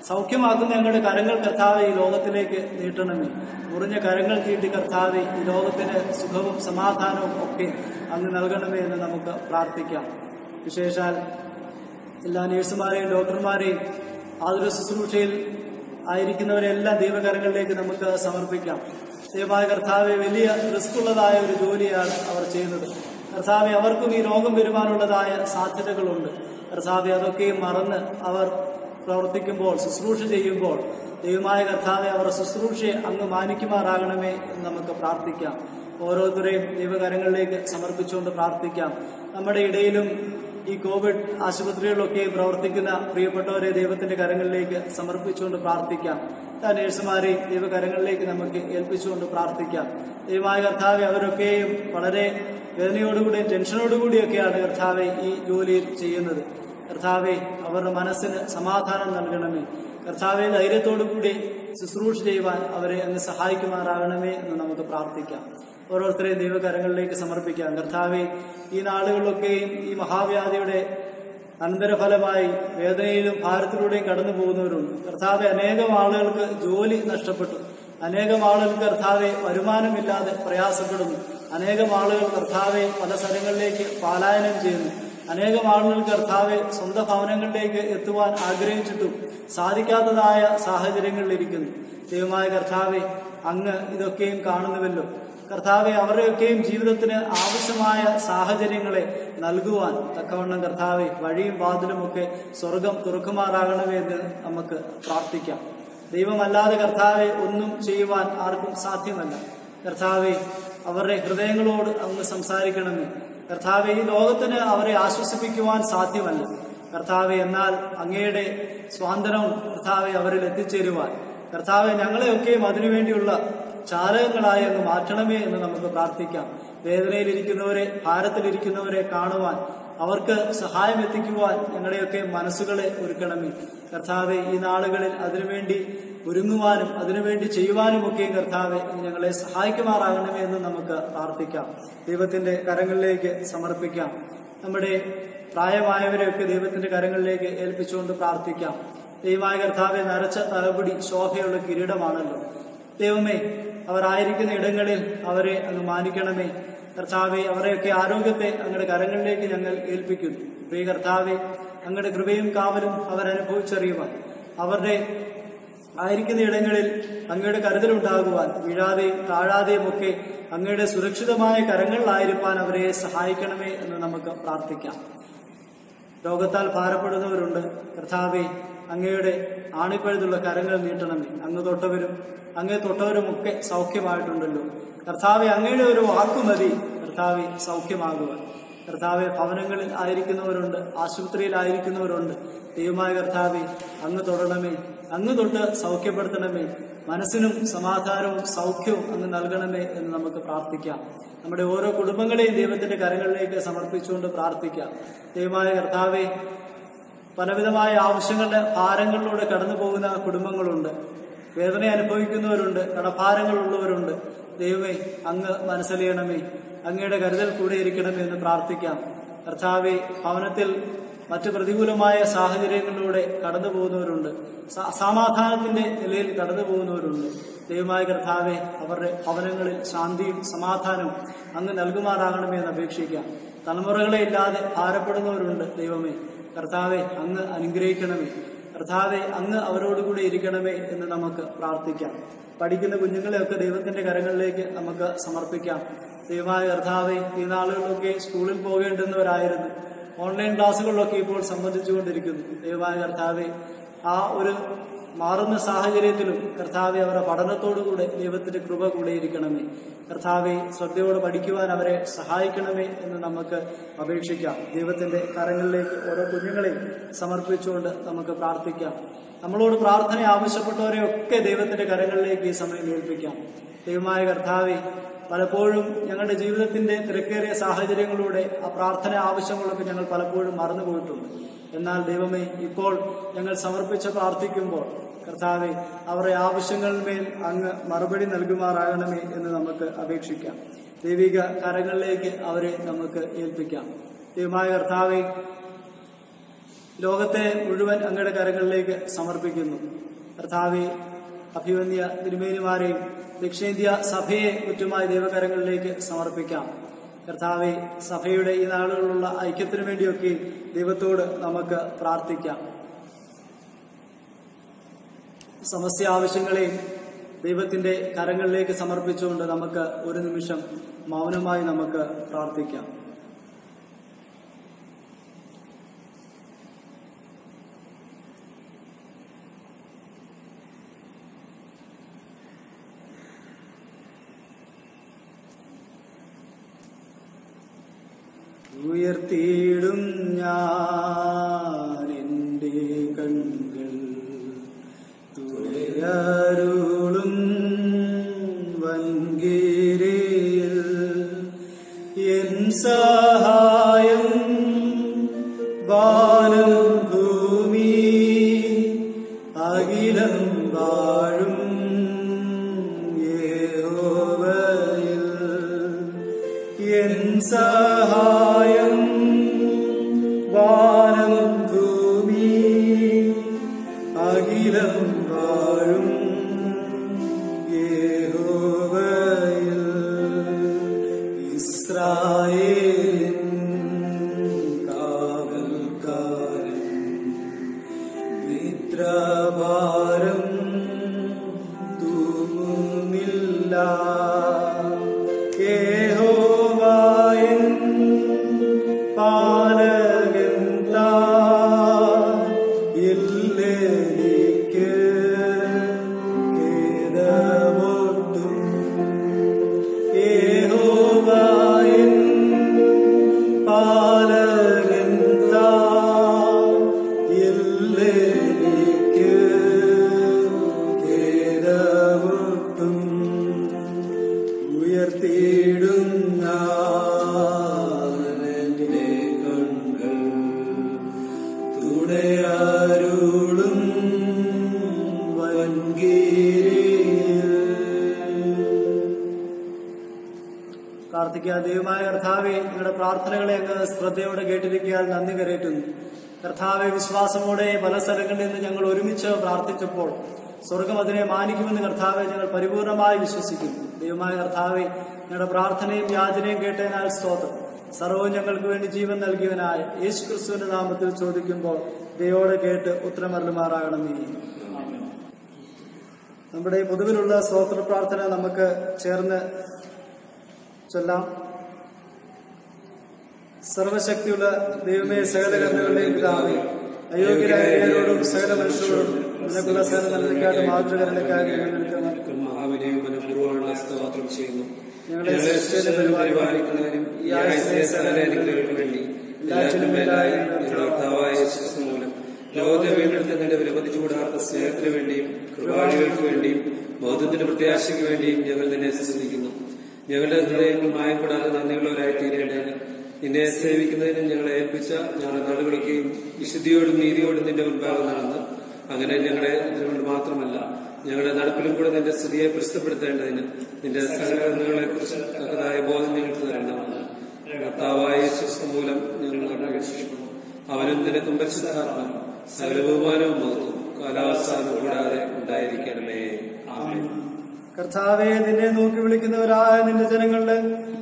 സൗഖ്യമാക്കുന്ന ഞങ്ങളുടെ കരങ്ങൾ കർത്താവെ ഈ ലോകത്തിലേക്ക് നീട്ടണമേ. മുറിഞ്ഞ കരങ്ങൾ തീട്ടി കർത്താവെ ഈ ലോകത്തിന് സുഖവും സമാധാനവും ഒക്കെ അങ്ങ് നൽകണമേ എന്ന് നമുക്ക് പ്രാർത്ഥിക്കാം. വിശേഷാൽ എല്ലാ നഴ്സുമാരെയും ഡോക്ടർമാരെയും ആതുര ശുശ്രൂഷയിൽ ആയിരിക്കുന്നവരെല്ലാം ദൈവകരങ്ങളിലേക്ക് നമുക്ക് സമർപ്പിക്കാം. ദൈവമായ കർത്താവെ, വലിയ റിസ്ക് ഉള്ളതായ ഒരു ജോലിയാണ് അവർ ചെയ്യുന്നത്. കർത്താവെ, അവർക്കും ഈ രോഗം വരുവാനുള്ളതായ സാധ്യതകളുണ്ട്. കർത്താവെ, അതൊക്കെയും മറന്ന് അവർ പ്രവർത്തിക്കുമ്പോൾ, ശുശ്രൂഷ ചെയ്യുമ്പോൾ ദൈവമായ കർത്താവെ അവർ ശുശ്രൂഷയെ അങ്ങ് മാനിക്കുമാറാകണമേ എന്ന് നമുക്ക് പ്രാർത്ഥിക്കാം. ഓരോരുത്തരെയും ദൈവകരങ്ങളിലേക്ക് സമർപ്പിച്ചുകൊണ്ട് പ്രാർത്ഥിക്കാം. നമ്മുടെ ഇടയിലും ഈ കോവിഡ് ആശുപത്രികളിലൊക്കെ പ്രവർത്തിക്കുന്ന പ്രിയപ്പെട്ടവരെ ദൈവത്തിന്റെ കരങ്ങളിലേക്ക് സമർപ്പിച്ചുകൊണ്ട് പ്രാർത്ഥിക്കാം. നഴ്സുമാരെയും ദൈവകരങ്ങളിലേക്ക് നമുക്ക് ഏൽപ്പിച്ചുകൊണ്ട് പ്രാർത്ഥിക്കാം. ദൈവമായ കർത്താവെ, അവരൊക്കെയും വളരെ വേദനയോടുകൂടിയും ടെൻഷനോടുകൂടിയൊക്കെയാണ് കർത്താവെ ഈ ജോലിയിൽ ചെയ്യുന്നത്. കർത്താവെ, അവരുടെ മനസ്സിന് സമാധാനം നൽകണമേ. കർത്താവെ, ധൈര്യത്തോടുകൂടി ശുശ്രൂഷ ചെയ്യുവാൻ അവരെ അങ്ങ് സഹായിക്കുമാറാകണമേ എന്ന് നമുക്ക് പ്രാർത്ഥിക്കാം. ഓരോരുത്തരെയും ദൈവകരങ്ങളിലേക്ക് സമർപ്പിക്കാം. കർത്താവെ, ഈ നാളുകളിലൊക്കെയും ഈ മഹാവ്യാധിയുടെ അനന്തരഫലമായി വേദനയിലും ഭാരത്തിലൂടെയും കടന്നു പോകുന്നവരുണ്ട്. കർത്താവെ, അനേകം ആളുകൾക്ക് ജോലി നഷ്ടപ്പെട്ടു. അനേകം ആളുകൾ കർത്താവെ വരുമാനമില്ലാതെ പ്രയാസപ്പെടുന്നു. അനേകം ആളുകൾ കർത്താവെ പല സ്ഥലങ്ങളിലേക്ക് പലായനം ചെയ്യുന്നു. അനേകം ആളുകൾ കർത്താവെ സ്വന്തം ഭവനങ്ങളിലേക്ക് എത്തുവാൻ ആഗ്രഹിച്ചിട്ടും സാധിക്കാത്തതായ സാഹചര്യങ്ങളിലിരിക്കുന്നു. ദൈവമായ കർത്താവെ, അങ്ങ് ഇതൊക്കെയും കാണുന്നുവല്ലോ. കർത്താവെ, അവരുടെയൊക്കെയും ജീവിതത്തിന് ആവശ്യമായ സാഹചര്യങ്ങളെ നൽകുവാൻ തക്കവണ്ണം കർത്താവെ വഴിയും വാതിലുമൊക്കെ സ്വർഗം തുറക്കുമാറാകണമേ എന്ന് നമുക്ക് പ്രാർത്ഥിക്കാം. ദൈവമല്ലാതെ കർത്താവെ ഒന്നും ചെയ്യുവാൻ ആർക്കും സാധ്യമല്ല. കർത്താവെ, അവരുടെ ഹൃദയങ്ങളോട് അങ്ങ് സംസാരിക്കണമേ. കർത്താവെ, ഈ ലോകത്തിന് അവരെ ആശ്വസിപ്പിക്കുവാൻ സാധ്യമല്ല. കർത്താവെ, എന്നാൽ അങ്ങയുടെ സ്വാതന്ത്ര്യവും കർത്താവെ അവരിൽ എത്തിച്ചേരുവാൻ കർത്താവെ ഞങ്ങളെയൊക്കെയും അതിനുവേണ്ടിയുള്ള ചാലകങ്ങളായി അങ്ങ് മാറ്റണമേ എന്ന് നമുക്ക് പ്രാർത്ഥിക്കാം. വേദനയിലിരിക്കുന്നവരെ, ഭാരത്തിലിരിക്കുന്നവരെ കാണുവാൻ, അവർക്ക് സഹായം എത്തിക്കുവാൻ ഞങ്ങളുടെയൊക്കെ മനസ്സുകളെ ഒരുക്കണമേ കർത്താവെ. ഈ നാളുകളിൽ അതിനുവേണ്ടി ഒരുങ്ങുവാനും അതിനുവേണ്ടി ചെയ്യുവാനുമൊക്കെയും കർത്താവെ ഞങ്ങളെ സഹായിക്കുമാറാകണമേ എന്ന് നമുക്ക് പ്രാർത്ഥിക്കാം. ദൈവത്തിന്റെ കരങ്ങളിലേക്ക് സമർപ്പിക്കാം. നമ്മുടെ പ്രായമായവരെയൊക്കെ ദൈവത്തിന്റെ കരങ്ങളിലേക്ക് ഏൽപ്പിച്ചുകൊണ്ട് പ്രാർത്ഥിക്കാം. ദൈവമായ കർത്താവെ, നരച്ച തലമുടി ശോഭയുള്ള കിരീടമാണല്ലോ ദൈവമേ. അവരായിരിക്കുന്ന ഇടങ്ങളിൽ അവരെ അങ്ങ് മാനിക്കണമേ കർത്താവെ. അവരെയൊക്കെ ആരോഗ്യത്തെ അങ്ങയുടെ കരങ്ങളിലേക്ക് ഞങ്ങൾ ഏൽപ്പിക്കുന്നു. പ്രിയ കർത്താവെ, അങ്ങയുടെ കൃപയും കാവലും അവരനുഭവിച്ചറിയുവാൻ, അവരുടെ ആയിരിക്കുന്ന ഇടങ്ങളിൽ അങ്ങയുടെ കരുതലുണ്ടാകുവാൻ, വീഴാതെയും താഴാതെയും ഒക്കെ അങ്ങയുടെ സുരക്ഷിതമായ കരങ്ങളിലായിരിക്കാൻ അവരെ സഹായിക്കണമേ എന്ന് നമുക്ക് പ്രാർത്ഥിക്കാം. രോഗത്താൽ ഭാരപ്പെടുന്നവരുണ്ട് കർത്താവെ, അങ്ങയുടെ ആണിപ്പഴുതുള്ള കരങ്ങൾ നീട്ടണമേ. അങ്ങ് തൊട്ടവരുമൊക്കെ സൗഖ്യമായിട്ടുണ്ടല്ലോ കർത്താവെ. അങ്ങയുടെ ഒരു വാക്കുമതി കർത്താവെ സൗഖ്യമാകുവാൻ. കർത്താവെ, ഭവനങ്ങളിൽ ആയിരിക്കുന്നവരുണ്ട്, ആശുപത്രിയിലായിരിക്കുന്നവരുണ്ട്. ദൈവമായ കർത്താവെ, അങ്ങ് തൊടണമേ, അങ്ങ് തൊട്ട് സൗഖ്യപ്പെടുത്തണമേ. മനസ്സിനും സമാധാനവും സൗഖ്യവും അങ്ങ് നൽകണമേ എന്ന് നമുക്ക് പ്രാർത്ഥിക്കാം. നമ്മുടെ ഓരോ കുടുംബങ്ങളെയും ദൈവത്തിന്റെ കരങ്ങളിലേക്ക് സമർപ്പിച്ചുകൊണ്ട് പ്രാർത്ഥിക്കാം. ദൈവമായ കർത്താവെ, പലവിധമായ ആവശ്യങ്ങളുടെ ഭാരങ്ങളിലൂടെ കടന്നു പോകുന്ന കുടുംബങ്ങളുണ്ട്, വേദന അനുഭവിക്കുന്നവരുണ്ട്, കടഭാരങ്ങളുള്ളവരുണ്ട്. ദൈവമേ, അങ്ങ് മനസ്സലിയണമേ, അങ്ങയുടെ കരുതൽ കൂടെ ഇരിക്കണമേ എന്ന് പ്രാർത്ഥിക്കാം. കർത്താവെ, ഭവനത്തിൽ മറ്റ് പ്രതികൂലമായ സാഹചര്യങ്ങളിലൂടെ കടന്നു പോകുന്നവരുണ്ട്, അസമാധാനത്തിന്റെ നിലയിൽ കടന്നു പോകുന്നവരുണ്ട്. ദൈവമായ കർത്താവെ, അവരുടെ ഭവനങ്ങളിൽ ശാന്തിയും സമാധാനവും അങ്ങ് നൽകുമാറാകണമേ എന്ന് അപേക്ഷിക്കാം. തലമുറകളെ ഇല്ലാതെ ഭാരപ്പെടുന്നവരുണ്ട്. ദൈവമേ കർത്താവെ, അങ്ങ് അനുഗ്രഹിക്കണമേ. കർത്താവെ, അങ്ങ് അവരോടുകൂടി ഇരിക്കണമേ എന്ന് നമുക്ക് പ്രാർത്ഥിക്കാം. പഠിക്കുന്ന കുഞ്ഞുങ്ങളെയൊക്കെ ദൈവത്തിന്റെ കരങ്ങളിലേക്ക് നമുക്ക് സമർപ്പിക്കാം. ദൈവമായ കർത്താവെ, ഈ നാളുകളിലൊക്കെ സ്കൂളിൽ പോകേണ്ടുന്നവരായിരുന്നു, ഓൺലൈൻ ക്ലാസ്സുകളിലൊക്കെ ഇപ്പോൾ സംബന്ധിച്ചുകൊണ്ടിരിക്കുന്നു. ദൈവമായ കർത്താവെ, ആ ഒരു മാറുന്ന സാഹചര്യത്തിലും കർത്താവെ അവരുടെ പഠനത്തോടുകൂടെ ദൈവത്തിന്റെ കൃപ കൂടെ ഇരിക്കണമേ. കർത്താവെ, ശ്രദ്ധയോടെ പഠിക്കുവാൻ അവരെ സഹായിക്കണമേ എന്ന് നമുക്ക് അപേക്ഷിക്കാം. ദൈവത്തിന്റെ കരങ്ങളിലേക്ക് ഓരോ കുഞ്ഞുങ്ങളെയും സമർപ്പിച്ചുകൊണ്ട് നമുക്ക് പ്രാർത്ഥിക്കാം. നമ്മളോട് പ്രാർത്ഥന ആവശ്യപ്പെട്ടവരെയൊക്കെ ദൈവത്തിന്റെ കരങ്ങളിലേക്ക് ഈ സമയം ഏൽപ്പിക്കാം. ദൈവമായ കർത്താവെ, പലപ്പോഴും ഞങ്ങളുടെ ജീവിതത്തിന്റെ തിരക്കേറിയ സാഹചര്യങ്ങളിലൂടെ ആ പ്രാർത്ഥന ആവശ്യങ്ങളൊക്കെ ഞങ്ങൾ പലപ്പോഴും മറന്നുപോയിട്ടുണ്ട്. എന്നാൽ ദൈവമേ, ഇപ്പോൾ ഞങ്ങൾ സമർപ്പിച്ച് പ്രാർത്ഥിക്കുമ്പോൾ കർത്താവെ, അവരുടെ ആവശ്യങ്ങളിന്മേൽ അങ്ങ് മറുപടി നൽകുമാറാകണമേ എന്ന് നമുക്ക് അപേക്ഷിക്കാം. ദൈവിക കരങ്ങളിലേക്ക് അവരെ നമുക്ക് ഏൽപ്പിക്കാം. ദൈവമായ കർത്താവെ, ലോകത്തെ മുഴുവൻ അങ്ങയുടെ കരങ്ങളിലേക്ക് സമർപ്പിക്കുന്നു. കർത്താവെ, അഭിവന്യ തിരുമേനിമാരെയും ദക്ഷിണേന്ത്യ സഭയെ മുറ്റുമായി ദൈവകരങ്ങളിലേക്ക് സമർപ്പിക്കാം. കർത്താവെ, സഭയുടെ ഈ നാളുകളിലുള്ള ഐക്യത്തിനു വേണ്ടിയൊക്കെ ദൈവത്തോട് നമുക്ക് പ്രാർത്ഥിക്കാം. സമസ്യ ആവശ്യങ്ങളെയും ദൈവത്തിന്റെ കരങ്ങളിലേക്ക് സമർപ്പിച്ചുകൊണ്ട് നമുക്ക് ഒരു നിമിഷം മൗനമായി നമുക്ക് പ്രാർത്ഥിക്കാം. ഉയർത്തിയിടും ഞാൻ എൻ്റെ കണ്ണുകൾ തുഴയരുളും വൻകിരിയിൽ എൻ സഹായം വാനം ഭൂമി അഖിലം വാഴും യഹോവയിൽ എൻ സഹായം വാനം ഭൂമി അഖിലം വാഴും യഹോവയിൽ ഇസ്രായേലിൻ കാവൽക്കാരൻ മിത്രഭാരം തൂങ്ങുന്നില്ല പാലകൻ താൻ ഇല്ലെനിക്ക് ഖേദമൊട്ടും യഹോവയൻ പാലകൻ താൻ ഉയർത്തിയിടും ഞാനെന്റെ കണ്ണുകൾ തുണയാരുളും വൻകീരിയിൽ. പ്രാർത്ഥിക്കുക. ദൈവമായ കർത്താവെ, നിങ്ങളുടെ പ്രാർത്ഥനകളെ അങ്ങ് ശ്രദ്ധയോടെ കേട്ടിരിക്കാൻ നന്ദി കരേറ്റുന്നു. കർത്താവെ, വിശ്വാസമോടെ പല സ്ഥലങ്ങളിൽ നിന്ന് ഞങ്ങൾ ഒരുമിച്ച് പ്രാർത്ഥിച്ചപ്പോൾ സ്വർഗം അതിനെ മാനിക്കുമെന്ന് കർത്താവെ ഞങ്ങൾ പരിപൂർണമായി വിശ്വസിക്കുന്നു. ദൈവമായ കർത്താവെ, ഞങ്ങളുടെ പ്രാർത്ഥനയും യാചനയും കേട്ടതിനാൽ സ്തോത്രം. സർവ്വവും ഞങ്ങൾക്ക് വേണ്ടി ജീവൻ നൽകിയവനായ യേശു ക്രിസ്തുവിന്റെ നാമത്തിൽ ചോദിക്കുമ്പോൾ ദൈവോടെ കേട്ട് ഉത്തരമരുളുമാറാകണമേ. നമ്മുടെ പൊതുവിലുള്ള സ്തോത്ര പ്രാർത്ഥന നമുക്ക് ചേർന്ന് ചൊല്ലാം. സർവശക്തിയുള്ള ദൈവമേ, സകല കരുണകളുടെയും പിതാവേ, അയോഗ്യരായ ഏവരോടും സകല മനുഷ്യരോടും നിനക്കുള്ള സകല നന്മയ്ക്കായിട്ട് മാതൃകരണക്കായി മഹാവിനെയും മനഃപൂർവ്വമുള്ള സ്തോത്രം ചെയ്യുന്നു. ഞങ്ങളെ പരിപാലിക്കുന്നതിനും ഈ അനുഗ്രഹങ്ങൾക്ക് വേണ്ടി എല്ലാറ്റിനും മേലായ കർത്താവായ യേശുക്രിസ്തു മൂലം ലോകത്തെ വീണ്ടെടുത്തതിന്റെ വിലമതിച്ചു കൂടാത്ത സ്നേഹത്തിന് വേണ്ടിയും കൃപാളികൾക്ക് വേണ്ടിയും ബോധത്തിന്റെ പ്രത്യാശയ്ക്ക് വേണ്ടിയും ഞങ്ങൾ നിന്നെ സ്തുതിക്കുന്നു. ഞങ്ങളുടെ ഹൃദയങ്ങൾ മായപ്പെടാതെ നന്ദിയുള്ളവരായി തീരേണ്ടതിന് നിന്നെ സേവിക്കുന്നതിനും ഞങ്ങളെ ഏൽപ്പിച്ച ഞങ്ങളുടെ നാടുകളൊക്കെയും വിശുദ്ധിയോടും നീതിയോടും നിന്റെ മുൻപാകെ നടന്ന് അങ്ങനെ ഞങ്ങളുടെ അതിനുകൊണ്ട് മാത്രമല്ല ഞങ്ങളുടെ നടപ്പിലും കൂടെ നിന്റെ സ്തുതിയെ പ്രസിദ്ധപ്പെടുത്തേണ്ടതിന് നിന്റെ സകലങ്ങളെ കുറിച്ച് തക്കതായ ബോധം ഞങ്ങൾക്ക് തരണമെന്ന് കർത്താവായ യേശുക്രിസ്തു മൂലം ഞങ്ങൾ അപേക്ഷിക്കുന്നു. അവനും നിനക്കും പരിശുദ്ധാത്മാവും സകല ബഹുമാനവും മഹത്വവും കാലാവസാനം കൂടാതെ ഉണ്ടായിരിക്കണമേ. ആമേൻ. കർത്താവെ, നിന്നെ നോക്കി വിളിക്കുന്നവരായ നിന്റെ ജനങ്ങളുടെ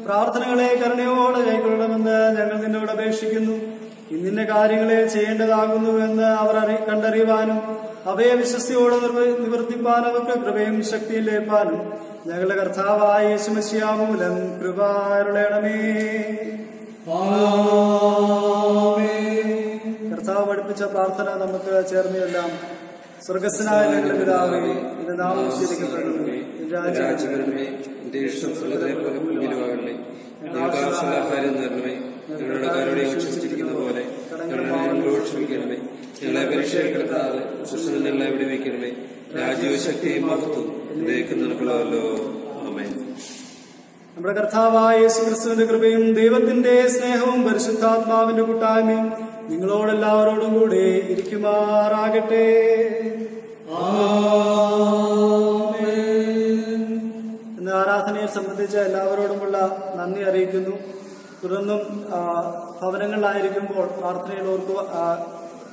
പ്രാർത്ഥനകളെ കരുണയോടെ കൈക്കൊള്ളണമെന്ന് ഞങ്ങൾ നിന്നോട് അപേക്ഷിക്കുന്നു. ഇന്നിന്ന കാര്യങ്ങളെ ചെയ്യേണ്ടതാകുന്നുവെന്ന് അവർ കണ്ടറിയുവാനും അവയെ വിശ്വസ്തയോടെ നിവർത്തിപ്പാൻ അവർക്ക് കൃപയും ശക്തിയും ലഭിപ്പാനും ഞങ്ങളുടെ കർത്താവായ യേശുമശിഹാ മൂലം കൃപ അരുളണമേ. കർത്താവ് പഠിപ്പിച്ച പ്രാർത്ഥന നമുക്ക് ചേർന്നെല്ലാം. സ്വർഗസ്ഥനായ ഞങ്ങളുടെ പിതാവേ, നിന്റെ നാമം ഉച്ചരിക്കപ്പെടണമേ, നിന്റെ രാജ്യം വരണമേ, നിന്റെ ഇഷ്ടം സ്വർഗ്ഗത്തിലെ പോലെ ഭൂമിയിലുമാകണമേ. ഞങ്ങൾക്ക് ആവശ്യമുള്ള ആഹാരം തരണമേ. ഞങ്ങളുടെ കാരുണ്യം വിശ്വസിച്ചിരിക്കുന്ന പോലെ ഞങ്ങളോട് ക്ഷമിക്കണമേ. ഞങ്ങളെ പരീക്ഷയിൽപ്പെടുത്താതെ ദുഷ്ടനിൽ ഞങ്ങളെ വിടുവിക്കണമേ. രാജ്യവും ശക്തിയും മഹത്വവും എന്നേക്കും നിനക്കുള്ളതല്ലോ. ആമേൻ. നമ്മുടെ കർത്താവായ യേശുക്രിസ്തുവിന്റെ കൃപയും ദൈവത്തിന്റെ സ്നേഹവും പരിശുദ്ധാത്മാവിന്റെ കൂട്ടായ്മയും നിങ്ങളോടെല്ലാവരോടും കൂടെ ഇരിക്കുമാറാകട്ടെ. ഇന്ന് ആരാധനയെ സംബന്ധിച്ച് എല്ലാവരോടുമുള്ള നന്ദി അറിയിക്കുന്നു. തുടർന്നും ഭവനങ്ങളിലായിരിക്കുമ്പോൾ പ്രാർത്ഥനയിൽ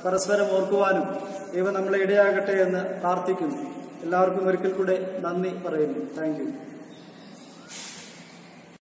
പരസ്പരം ഓർക്കുവാനും ദൈവം നമ്മളെ ഇടയാകട്ടെ എന്ന് പ്രാർത്ഥിക്കുന്നു. എല്ലാവർക്കും ഒരിക്കൽ കൂടെ നന്ദി പറയുന്നു. Thank you.